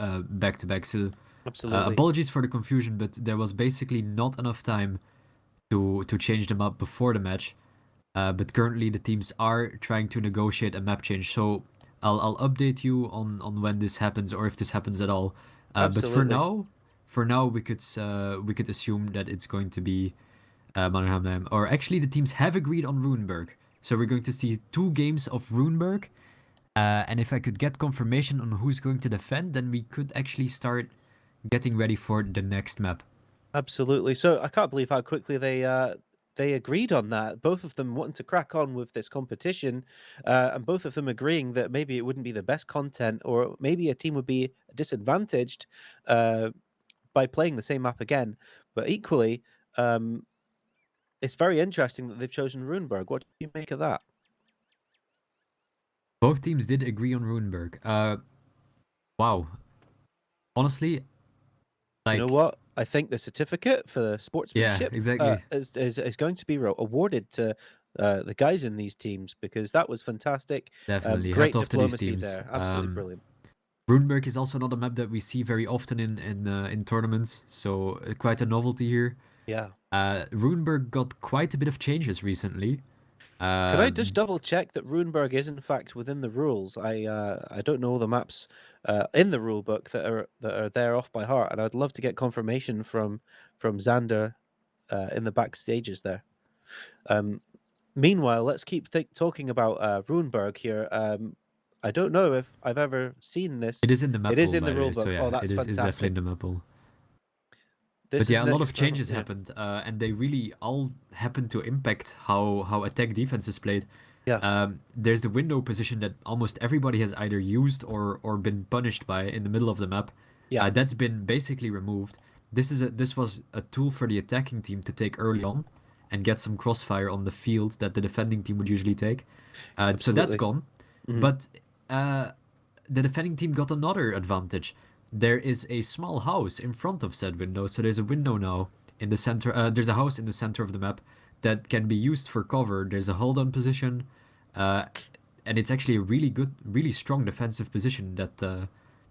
back to back. So Absolutely. apologies for the confusion, but there was basically not enough time to change them up before the match. But currently the teams are trying to negotiate a map change. So I'll update you on when this happens or if this happens at all. But Absolutely. for now we could assume that it's going to be Mannerheim. Or actually the teams have agreed on Runeberg. So we're going to see 2 games of Runeberg. And if I could get confirmation on who's going to defend, then we could actually start getting ready for the next map. Absolutely. So I can't believe how quickly they agreed on that. Both of them wanting to crack on with this competition, and both of them agreeing that maybe it wouldn't be the best content, or maybe a team would be disadvantaged uh, by playing the same map again. But equally, um, it's very interesting that they've chosen Runeberg. What do you make of that? Both teams did agree on Runeberg. Wow. Honestly, You know like, what? I think the certificate for yeah, sportsmanship exactly. is going to be awarded to the guys in these teams because that was fantastic. Definitely. Hat Great off to these diplomacy teams. there. Absolutely brilliant. Runeberg is also not a map that we see very often in tournaments, so quite a novelty here. Yeah. Runeberg got quite a bit of changes recently. Can I just Um, double check that Runeberg is in fact within the rules? I don't know all the maps in the rule book that are there off by heart, and I'd love to get confirmation from Xander in the backstages there. Um, Meanwhile, let's keep talking about Runeberg here. I don't know if I've ever seen this. it is in the It map is pool, in by the the rule way, so book. yeah, Oh, that's it's definitely in fantastic. the map pool. But This is yeah, a an lot of experiment. changes Yeah, happened, and they really all happened to impact how attack defense is played. yeah, There's the window position that almost everybody has either used or been punished by in the middle of the map. yeah, That's been basically removed. This was a tool for the attacking team to take early on and get some crossfire on the field that the defending team would usually take. So that's absolutely. gone. Hmm. But the defending team got another advantage. There is a small house in front of said window, so there's a window now in the center. There's a house in the center of the map that can be used for cover. There's a hold on position, uh, and it's actually a really good, really strong defensive position that the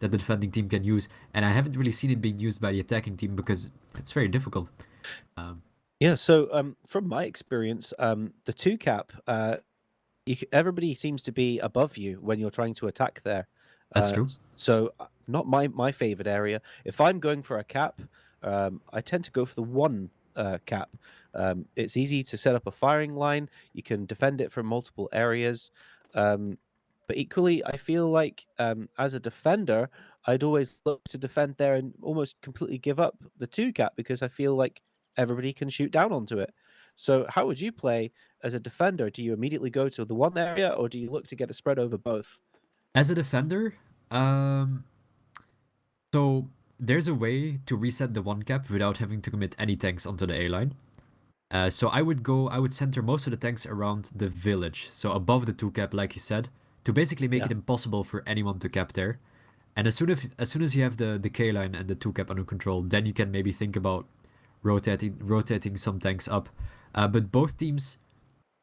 defending team can use. And I haven't really seen it being used by the attacking team because it's very difficult. Um, Yeah. So, from my experience, the two cap, everybody seems to be above you when you're trying to attack there. that's true. So not my favorite area. If I'm going for a cap, I tend to go for the one cap. It's easy to set up a firing line. You can defend it from multiple areas. Um, but equally, I feel like as a defender, I'd always look to defend there and almost completely give up the two cap because I feel like everybody can shoot down onto it. So how would you play as a defender? Do you immediately go to the one area or do you look to get a spread over both? As a defender, um, so there's a way to reset the one cap without having to commit any tanks onto the A line. So I would center most of the tanks around the village, so above the two cap, like you said, to basically make Yeah, it impossible for anyone to cap there. And as soon as you have the K line and the two cap under control, then you can maybe think about rotating some tanks up. But both teams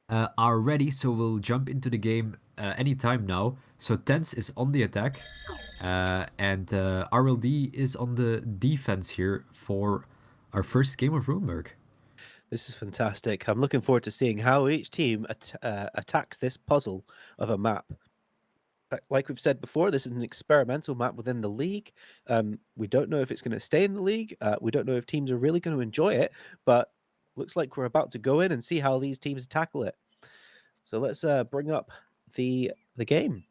are ready, so we'll jump into the game anytime now. So TENTS is on the attack, and RLD is on the defense here for our first game of Runeberg. this is fantastic. I'm looking forward to seeing how each team attacks this puzzle of a map. Like we've said before, this is an experimental map within the league. We don't know if it's going to stay in the league. We don't know if teams are really going to enjoy it, but looks like we're about to go in and see how these teams tackle it. So let's bring up the game.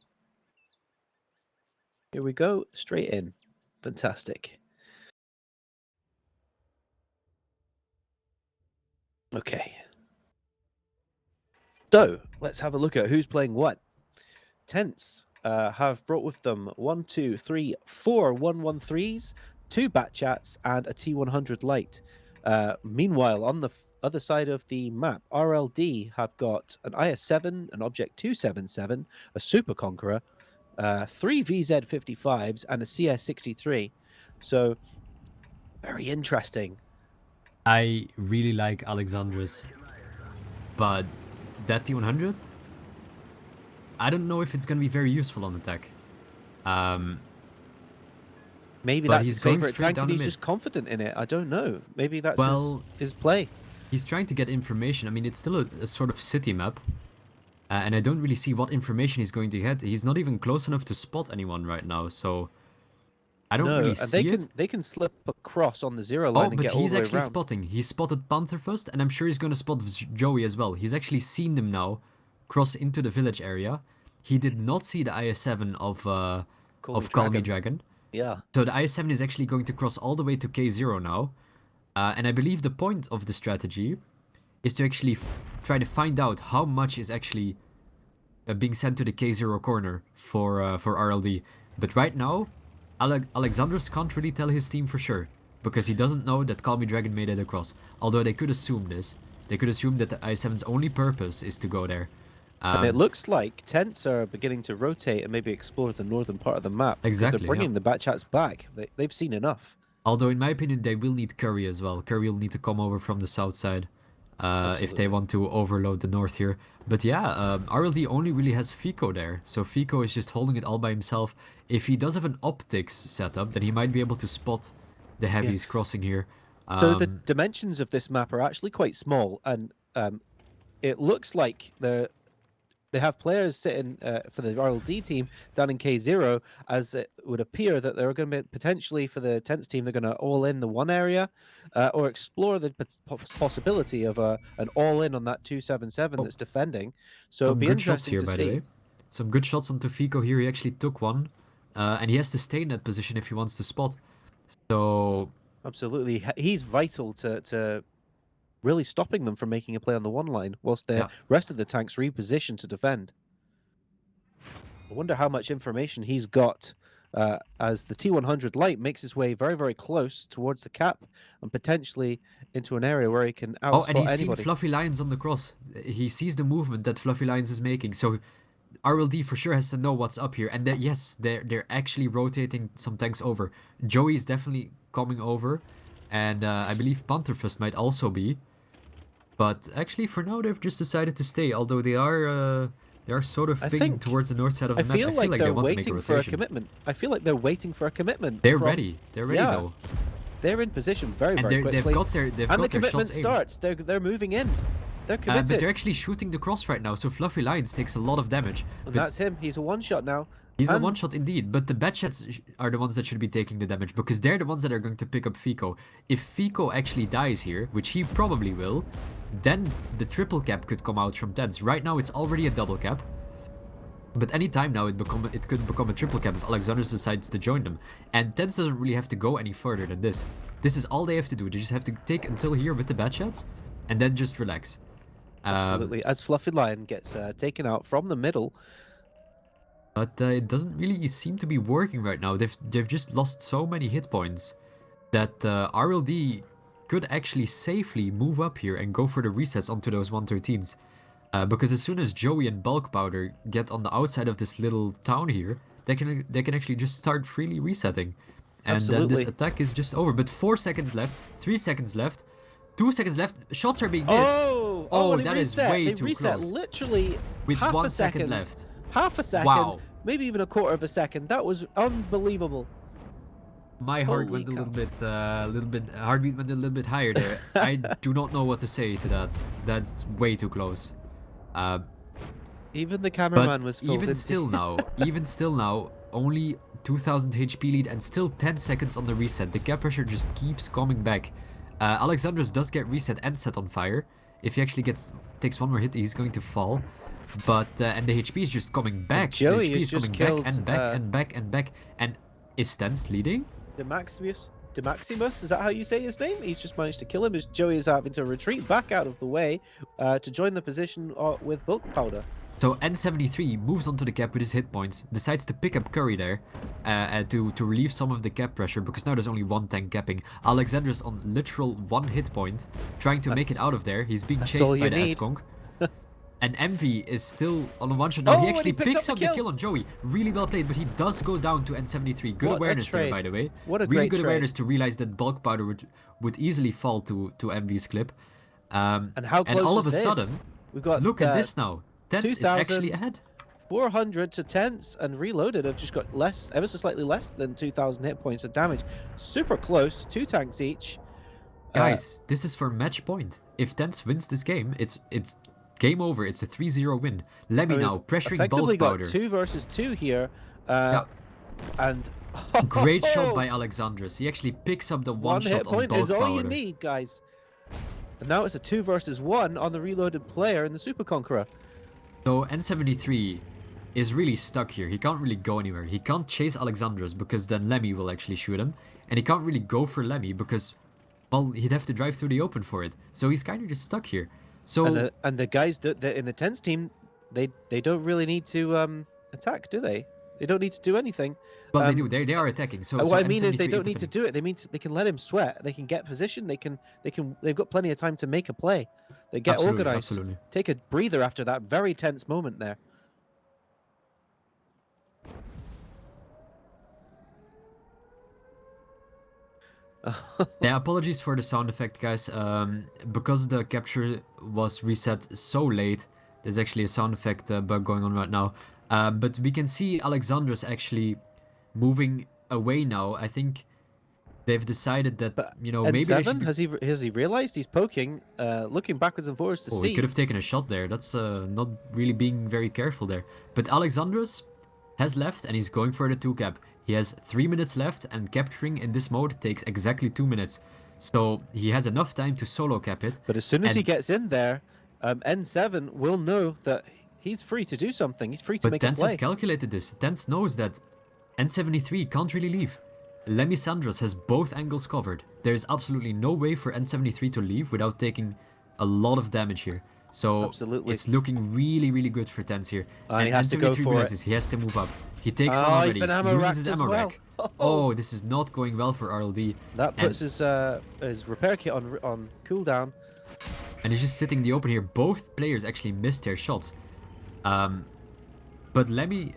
Here we go, straight in. Fantastic. Okay. So let's have a look at who's playing what. Tents have brought with them 1, 2, 3, 4 113s, 2 bat chats, and a T100 light. Meanwhile, on the other side of the map, RLD have got an IS-7, an Object 277, a Super Conqueror, 3 VZ55s, and a CS63. So very interesting. I really like Alexandra's, but that T100? I don't know if it's going to be very useful on attack. Um, Maybe but that's he's his going favorite straight tank down and the he's mid. just confident in it. I don't know. Maybe that's Well, his play. he's trying to get information. I mean, it's still a sort of city map. And I don't really see what information he's going to get. He's not even close enough to spot anyone right now, so I don't No, really and see it. they can slip across on the 0 Oh, line and but get all he's the way actually around. spotting. He spotted Panther first, and I'm sure he's going to spot Joey as well. He's actually seen them now cross into the village area. He did not see the IS-7 Call me of Call Me Dragon. Dragon. Yeah. So the IS-7 is actually going to cross all the way to K0 now. And I believe the point of the strategy is to actually try to find out how much is actually being sent to the K0 corner for RLD. But right now, Alexandros can't really tell his team for sure, because he doesn't know that Call Me Dragon made it across. Although they could assume this. They could assume that the I7's only purpose is to go there. And it Um, looks like tents are beginning to rotate and maybe explore the northern part of the map because they're exactly, yeah. bringing the Batchats back. They've seen enough. Although in my opinion, they will need Curry as well. Curry will need to come over from the south side. If they Absolutely. want to overload the north here. But yeah, RLD only really has Fico there. So Fico is just holding it all by himself. If he does have an optics setup, then he might be able to spot the Yeah. heavies crossing here. So the dimensions of this map are actually quite small, and it looks like they have players sitting for the RLD team down in K0, as it would appear that they're going to be potentially for the TENTS team, they're going to all in the one area or explore the possibility of an all in on that 277 Oh, that's defending. So it'd some be good shots interesting here, to by the see. way. Some good shots onto Fico here. He actually took one. And he has to stay in that position if he wants to spot. So Absolutely. He's vital to really stopping them from making a play on the one line, whilst the yeah. rest of the tanks reposition to defend. I wonder how much information he's got as the T100 light makes his way very, very close towards the cap and potentially into an area where he can Oh, and outspot he's seen anybody. Fluffy Lions on the cross. He sees the movement that Fluffy Lions is making. So RLD for sure has to know what's up here. And yes, they're actually rotating some tanks over. Joey is definitely coming over. And I believe Pantherfist might also be. But actually, for now, they've just decided to stay. Although they are sort of I pinging think towards the north side of I the map. I feel feel like like they they're want to make a waiting for a rotation. commitment. I feel like they're waiting for a commitment They're from. ready. They're ready Yeah, though. they're in position very, And very they've quickly. got their And the shots commitment aimed. starts. They're moving in. They're But committed. they're actually shooting the cross right now, so Fluffy Lions takes a lot of damage. And But that's him. He's a one shot now. he's a And one-shot indeed, but the Batchats are the ones that should be taking the damage, because they're the ones that are going to pick up Fico. If Fico actually dies here, which he probably will, then the triple cap could come out from TENTS. Right now it's already a double cap. But any time now it could become a triple cap if Alexandros decides to join them. And TENTS doesn't really have to go any further than this. This is all they have to do. They just have to take until here with the Batchats, and then just relax. absolutely, as Fluffy Lion gets taken out from the middle. But it doesn't really seem to be working right now. They've just lost so many hit points that RLD could actually safely move up here and go for the resets onto those 113s. Because as soon as Joey and Bulk Powder get on the outside of this little town here, they can actually just start freely resetting. And then this Absolutely. attack is just over. But 4 seconds left, 3 seconds left, 2 seconds left. Shots are being missed. Oh, and That is reset. way They too reset close. literally With half 1 a second second. left. Half a second. Wow. Maybe even a quarter of a second. That was unbelievable. My heart Holy went a cow. little bit, heartbeat went a little bit higher there. I do not know what to say to that. That's way too close. Even the cameraman But was filled even in. still now, only 2000 HP lead and still 10 seconds on the reset. The cap pressure just keeps coming back. Alexandros does get reset and set on fire. If he actually takes one more hit, he's going to fall. But and the HP is just coming back. The Joey HP has is just coming killed back and back and back and back. And is TENTS leading? Demaximus, is that how you say his name? He's just managed to kill him as Joey is having to retreat back out of the way to join the position with Bulk Powder. So N73 moves onto the cap with his hit points, decides to pick up Curry there to relieve some of the cap pressure, because now there's only one tank capping. Alexander's on literal 1 hit point, trying to make it out of there. He's being That's chased all by you the need. Eskong. And Envy is still on a one shot. Now Oh, he and actually he picks picks up up the the kill. kill on Joey. Really well played, but he does go down to N73. Good What a awareness there, trade. by the way. What a really great good trade. awareness to realize that Bulk Powder would easily fall to Envy's clip. And how close all is of a this? sudden, We've got look at this now. TENTS is actually 2,000, ahead. 400 to TENTS, and Reloaded have just got less, ever so slightly less than 2,000 hit points of damage. Super close, 2 tanks each. Guys, this is for match point. If TENTS wins this game, it's game over. It's a 3-0 win. Lemmy now pressuring Effectively bulk got powder. 2 versus 2 here. Yeah. And Great shot by Alexandros. He actually picks up the one shot hit on point bulk is all powder. you need, guys. And now it's a 2 versus 1 on the Reloaded player in the Super Conqueror. So N73 is really stuck here. He can't really go anywhere. He can't chase Alexandros because then Lemmy will actually shoot him. And he can't really go for Lemmy because, well, he'd have to drive through the open for it. So he's kind of just stuck here. So and the guys in the TENTS team, they don't really need to attack, do they? They don't need to do anything. well, they do. They are attacking. So What I mean is they N73 don't need to do it. They can let him sweat. They can get position. They've got plenty of time to make a play. They get organized. Absolutely. Take a breather after that very tense moment there. Yeah, apologies for the sound effect, guys. Because the capture was reset so late, there's actually a sound effect bug going on right now. But we can see Alexandros actually moving away now. I think they've decided that, you know, maybe they should be... has he realized he's poking, looking backwards and forwards to see? He could have taken a shot there. That's not really being very careful there. But Alexandros has left and he's going for the 2-cap. He has 3 minutes left and capturing in this mode takes exactly 2 minutes. So he has enough time to solo cap it. But as soon as he gets in there, N7 will know that he's free to do something. He's free to make a play. But TENTS has calculated this. TENTS knows that N73 can't really leave. Lemmy Sandros has both angles covered. There is absolutely no way for N73 to leave without taking a lot of damage here. So it's looking really, really good for TENTS here. And he has to go for realizes he has to move up. He takes one already, uses his ammo rack. Oh, this is not going well for RLD. That puts his repair kit on cooldown. And he's just sitting in the open here. Both players actually missed their shots. But Lemmy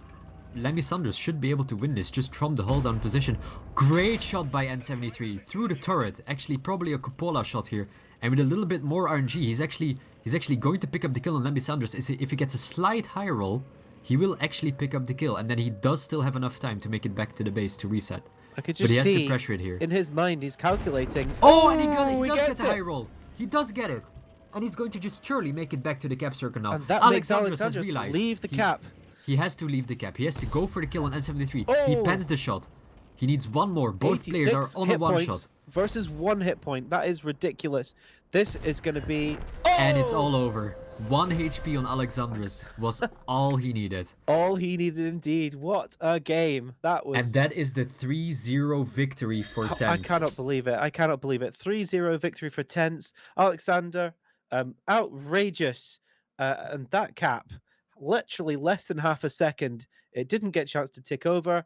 Sanders should be able to win this just from the hold down position. Great shot by N73 through the turret. Actually, probably a cupola shot here. And with a little bit more RNG, he's actually going to pick up the kill on Lemmy Sanders. If he gets a slight high roll, he will actually pick up the kill. And then he does still have enough time to make it back to the base to reset. I could just but he has to pressure it here. In his mind, he's calculating. Oh, and he does get the high roll. He does get it. And he's going to just surely make it back to the cap circle now. And that Alexandros makes has realized. Leave the cap. He has to leave the cap. He has to go for the kill on N73. He pens the shot. He needs one more. Both players are on a one shot. Versus 1 hit point. That is ridiculous. This is going to be... And it's all over. 1 HP on Alexandros was all he needed. All he needed indeed. What a game. That was... And that is the 3-0 victory for TENTS. I cannot believe it. I cannot believe it. 3-0 victory for TENTS. Alexander, outrageous. And that cap, literally less than half a second. It didn't get a chance to tick over.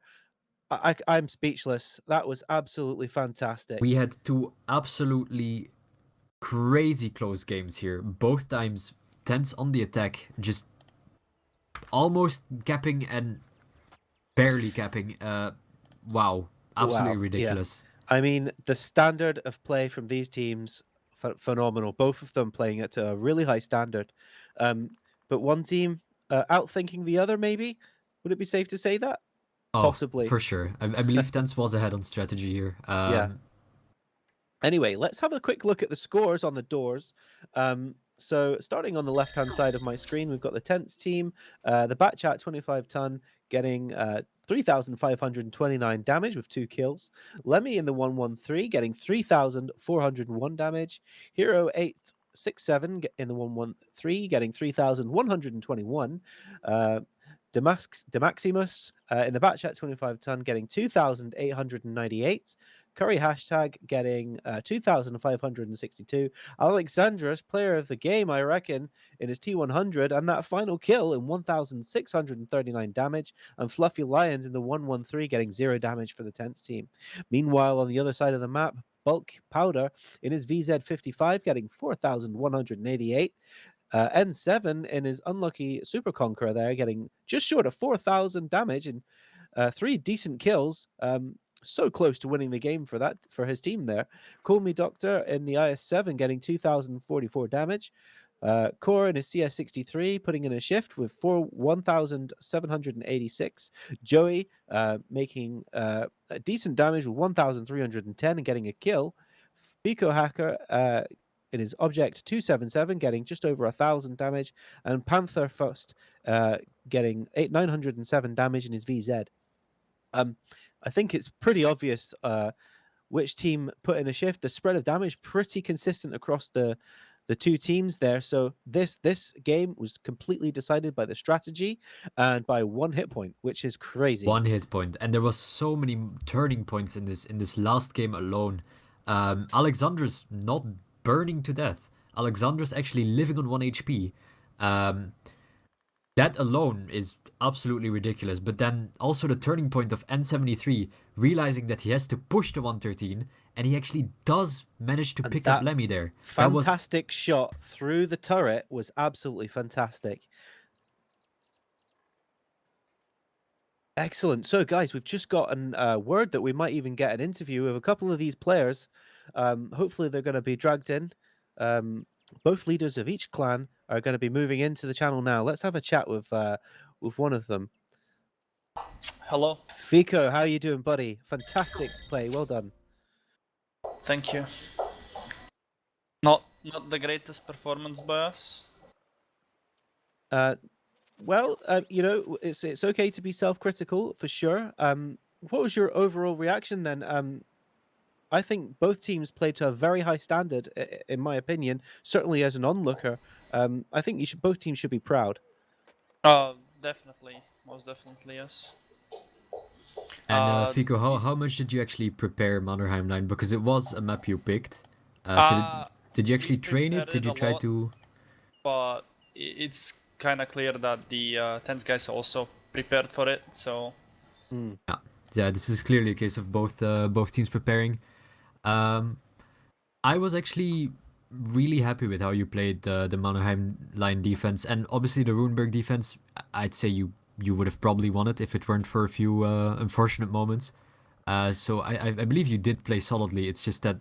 I'm speechless. That was absolutely fantastic. We had 2 absolutely crazy close games here. Both times TENTS on the attack, just almost capping and barely capping. Wow, absolutely ridiculous. Yeah. I mean, the standard of play from these teams, phenomenal. Both of them playing at a really high standard. But one team outthinking the other, maybe? Would it be safe to say that? Possibly. For sure. I believe TENTS was ahead on strategy here. Yeah. Anyway, let's have a quick look at the scores on the doors. So starting on the left-hand side of my screen, we've got the TENTS team. The Batchat 25 ton getting 3,529 damage with 2 kills. Lemmy in the 113 getting 3,401 damage. Hero 867 in the 113 getting 3,121. Demaximus in the Batchat 25 ton getting 2,898. Curry hashtag getting 2,562. Alexandros, player of the game, I reckon, in his T100, and that final kill in 1,639 damage. And Fluffy Lions in the 113 getting 0 damage for the TENTS team. Meanwhile, on the other side of the map, Bulk Powder in his VZ55 getting 4,188. N7 in his unlucky Super Conqueror there getting just short of 4,000 damage and 3 decent kills. So close to winning the game for his team there. Call Me Doctor in the IS7 getting 2,044 damage. Core in his CS63 putting in a shift with 1,786. Joey making a decent damage with 1,310 and getting a kill. Pico Hacker in his Object 277 getting just over 1,000 damage, and Panther First getting 907 damage in his VZ. I think it's pretty obvious which team put in a shift. The spread of damage pretty consistent across the two teams there. So this game was completely decided by the strategy and by one hit point, which is crazy. One hit point, and there was so many turning points in this last game alone. Alexander's not burning to death. Alexander's actually living on 1 HP. That alone is absolutely ridiculous. But then also the turning point of N73 realizing that he has to push the 113, and he actually does manage to pick up Lemmy there. Fantastic shot through the turret was absolutely fantastic. Excellent. So, guys, we've just gotten word that we might even get an interview with a couple of these players. Hopefully, they're going to be dragged in. Both leaders of each clan are going to be moving into the channel now. Let's have a chat with one of them. Hello. Fico, how are you doing, buddy? Fantastic play. Well done. Thank you. Not the greatest performance by us. Well, you know, it's okay to be self-critical for sure. What was your overall reaction then? I think both teams played to a very high standard, in my opinion. Certainly, as an onlooker, I think both teams should be proud. Definitely, most definitely, yes. And Fico, how much did you actually prepare Mannerheim Line? Because it was a map you picked. So did you actually train it? Did you try to? But it's kind of clear that the TENTS guys also prepared for it. So. Yeah, this is clearly a case of both teams preparing. I was actually really happy with how you played the Mannerheim Line defense, and obviously the Runeberg defense. I'd say you would have probably won it if it weren't for a few unfortunate moments. So I believe you did play solidly. It's just that,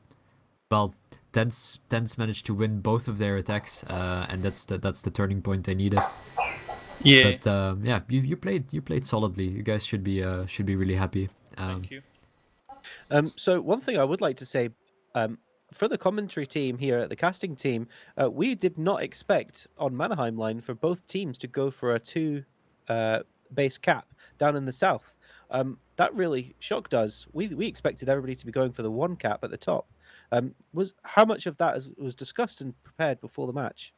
well, TENTS managed to win both of their attacks, and that's the turning point they needed. Yeah. But yeah, you played solidly. You guys should be really happy. Thank you. So one thing I would like to say, for the commentary team here at the casting team, we did not expect on Mannerheim Line for both teams to go for a 2 base cap down in the south. That really shocked us. We expected everybody to be going for the 1 cap at the top. Was how much of that was discussed and prepared before the match?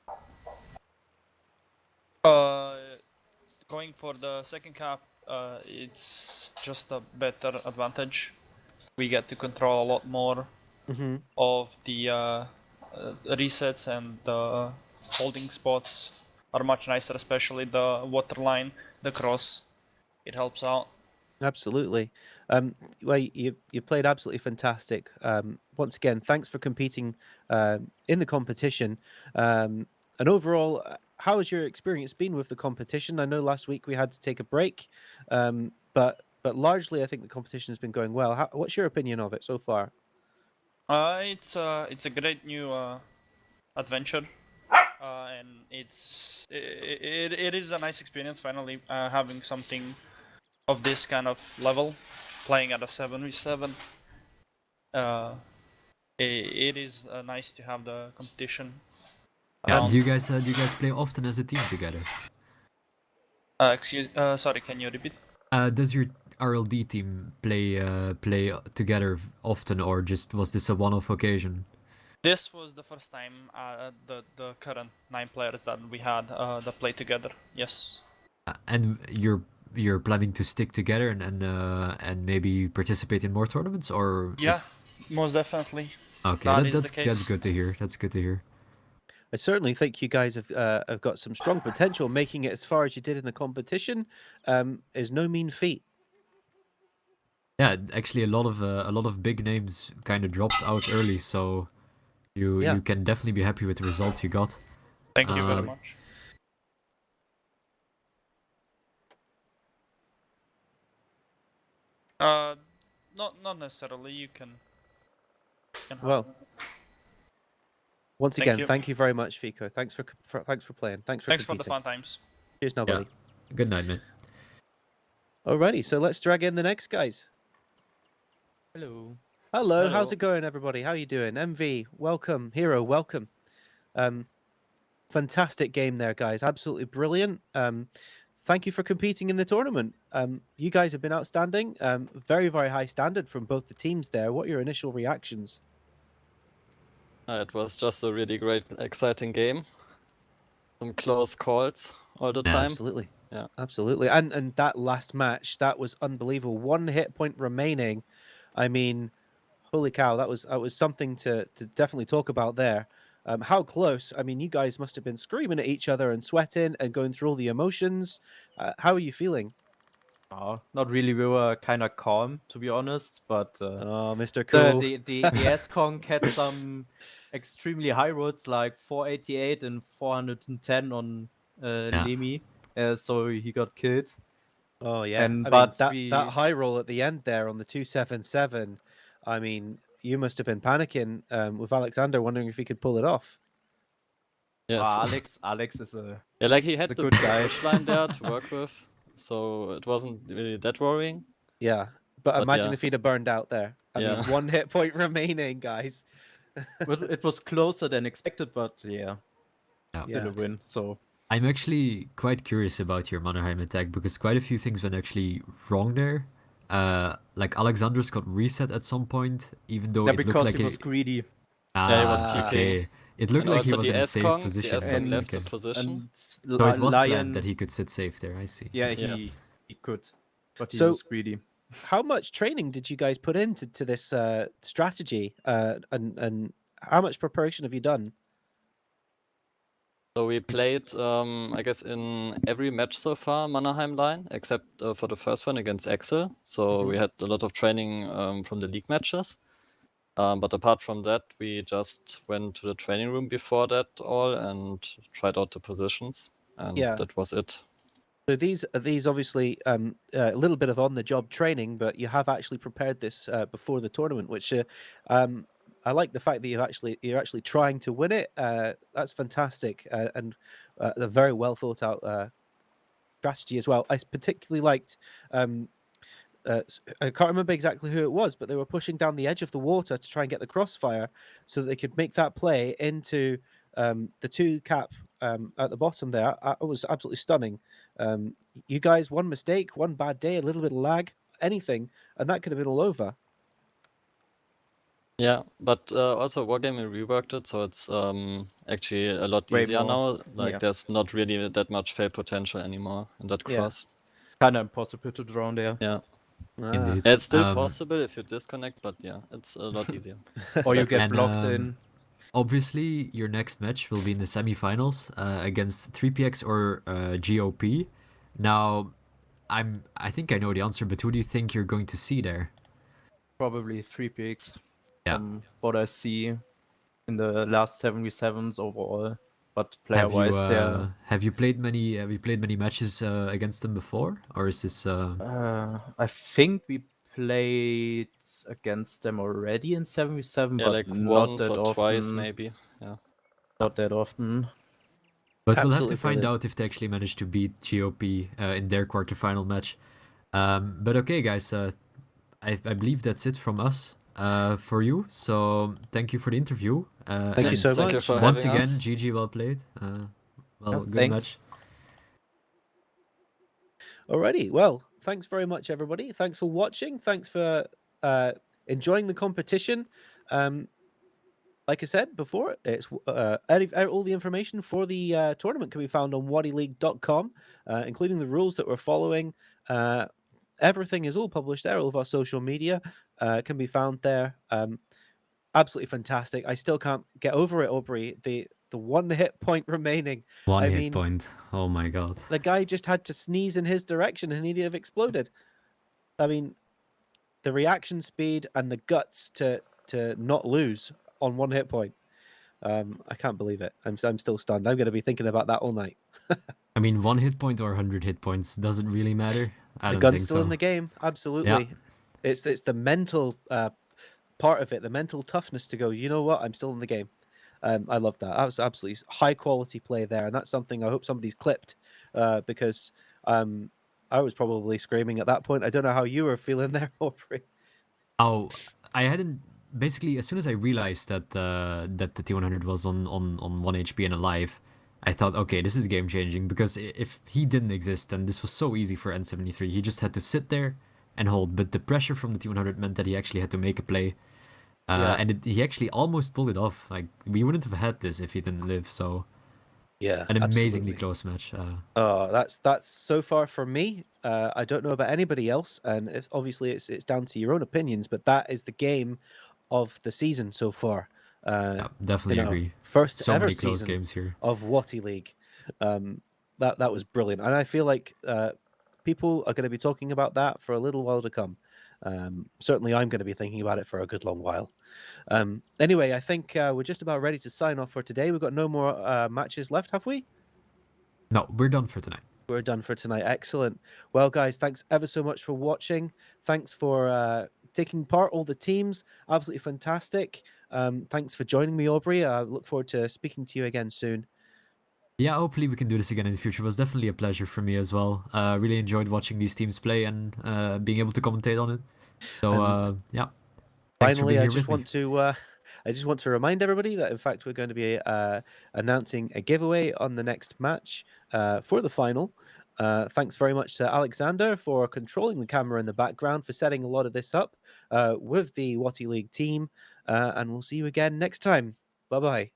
Going for the second cap, it's just a better advantage. We get to control a lot more of the resets, and the holding spots are much nicer, especially the water line, the cross. It helps out. Absolutely. Well, you played absolutely fantastic. Once again, thanks for competing in the competition. And overall, how has your experience been with the competition? I know last week we had to take a break, but largely I think the competition has been going well. What's your opinion of it so far? It's a great new adventure, and it is a nice experience finally having something of this kind of level, playing at a 7v7. It is nice to have the competition. Yeah, do you guys play often as a team together? Sorry, can you repeat? Does your RLD team play together often, or just was this a one-off occasion? This was the first time the current 9 players that we had that play together. Yes. And you're planning to stick together and maybe participate in more tournaments, or yeah, most definitely. Okay, that's good to hear. That's good to hear. I certainly think you guys have got some strong potential. Making it as far as you did in the competition is no mean feat. Yeah, actually, a lot of big names kind of dropped out early, so you can definitely be happy with the result you got. Thank you very much. Not necessarily. You can well, Once Thank again, you. thank you very much, Fico. Thanks for playing. Thanks for Thanks for the competing. fun times. Cheers now, Yeah. buddy. Good night, man. Alrighty, so let's drag in the next guys. Hello. Hello, how's Hello. it going, everybody? How you doing? MV, welcome. Hero, welcome. Fantastic game there, guys. Absolutely brilliant. Thank you for competing in the tournament. You guys have been outstanding. Very, very high standard from both the teams there. What are your initial reactions? It was just a really great, exciting game. Some close calls all the Yeah. time. Absolutely. Yeah. Absolutely. And that last match, that was unbelievable. 1 hit point remaining. I mean, holy cow, that was something to definitely talk about there. How close? I mean, you guys must have been screaming at each other and sweating and going through all the emotions. How are you feeling? Oh, not really. We were kind of calm, to be honest. But Oh, Mr. the Cool. the S-Conk had some extremely high rolls, like 488 and 410 on Lemi, so he got killed. Oh yeah, And I mean but that high roll at the end there on the 277. I mean, you must have been panicking with Alexander, wondering if he could pull it off. Yes. Alex is a Yeah, like he had a the good guy. push line there to work with, so it wasn't really that worrying. Yeah, but imagine yeah. if he'd have burned out there. I mean, Yeah. 1 hit point remaining, guys. But it was closer than expected. But yeah, Yeah. still a win. So I'm actually quite curious about your Mannerheim attack because quite a few things went actually wrong there. Like Alexander's got reset at some point, even though yeah, it looked because like he was greedy. Yeah, he was Ah, peeking. okay. It looked And like he also was the in a safe S-Conk, position. the but S-Conk left the okay. position. And So it was Lion, planned that he could sit safe there. I see. yeah, Yes. he could, but he So- was greedy. how much training did you guys put into this strategy? And how much preparation have you done? So we played, I guess, in every match so far, Mannerheim line, except for the first one against Excel. So we had a lot of training from the league matches. But apart from that, we just went to the training room before that all and tried out the positions. And Yeah. that was it. So these obviously a little bit of on the job training, but you have actually prepared this before the tournament, which I like the fact that you're actually trying to win it. That's fantastic and a very well thought out strategy as well. I particularly liked. I can't remember exactly who it was, but they were pushing down the edge of the water to try and get the crossfire so that they could make that play into the 2 cap at the bottom there. It was absolutely stunning. You guys, one mistake, one bad day, a little bit of lag, anything, and that could have been all over. Yeah, but also Wargaming reworked it, so it's actually a lot Way easier more, now. Like yeah. there's not really that much fail potential anymore in that Yeah. cross. Kind of impossible to drown there. Yeah. Indeed. It's still possible if you disconnect, but yeah, it's a lot easier. Or you That get And, blocked in. Obviously, your next match will be in the semifinals against 3PX or GOP. Now, I think I know the answer, but who do you think you're going to see there? Probably 3 picks. Yeah. From what I see in the last 77s overall. But Have you player-wise, have you played many matches against them before, or is this? I think we played against them already in 77, yeah, but like not once that or often. twice maybe. Yeah. Not that often. But we'll have Absolutely to find brilliant. out if they actually manage to beat GOP in their quarterfinal match. But okay, guys, I believe that's it from us for you. So thank you for the interview. Thank you and so Thank you much. for once having again, us. GG, well played. Well, Yeah, good thanks. match. Alrighty, well, thanks very much, everybody. Thanks for watching. Thanks for enjoying the competition. Like I said before, it's all the information for the tournament can be found on WoTiLeague.com, including the rules that we're following. Everything is all published there. All of our social media can be found there. Absolutely fantastic. I still can't get over it, Aubrey. The 1 hit point remaining. One I hit mean, point. Oh my god. the guy just had to sneeze in his direction and he'd have exploded. I mean, the reaction speed and the guts to not lose on 1 hit point. I can't believe it. I'm still stunned. I'm going to be thinking about that all night. I mean, 1 hit point or 100 hit points doesn't really matter. I The don't gun's think still so. in the game. Absolutely. It's the mental part of it, the mental toughness to go, you know what? I'm still in the game. I love that. That was absolutely high quality play there, and that's something I hope somebody's clipped, because I was probably screaming at that point. I don't know how you were feeling there, Aubrey. Oh, I hadn't basically as soon as I realized that that the T100 was on 1 HP and alive, I thought, okay, this is game changing because if he didn't exist, then this was so easy for N73. He just had to sit there and hold, but the pressure from the T100 meant that he actually had to make a play. Yeah. And he actually almost pulled it off. Like, we wouldn't have had this if he didn't live. So Yeah, an amazingly absolutely. close match. Oh, that's so far for me. I don't know about anybody else, and obviously it's down to your own opinions, but that is the game of the season so far. Yeah, definitely agree. First So ever many close season games here. of WoTi League. That was brilliant, and I feel like people are going to be talking about that for a little while to come. Certainly, I'm going to be thinking about it for a good long while. Anyway, I think we're just about ready to sign off for today. We've got no more matches left, have we? No, we're done for tonight. We're done for tonight. Excellent. Well, guys, thanks ever so much for watching. Thanks for taking part, all the teams. Absolutely fantastic. Thanks for joining me, Aubrey. I look forward to speaking to you again soon. Yeah, hopefully we can do this again in the future. It was definitely a pleasure for me as well. Really enjoyed watching these teams play and being able to commentate on it. So And yeah, thanks for finally, being I here just with me. want to I just want to remind everybody that in fact we're going to be announcing a giveaway on the next match for the final. Thanks very much to Alexander for controlling the camera in the background, for setting a lot of this up with the WoTi League team, and we'll see you again next time. Bye bye.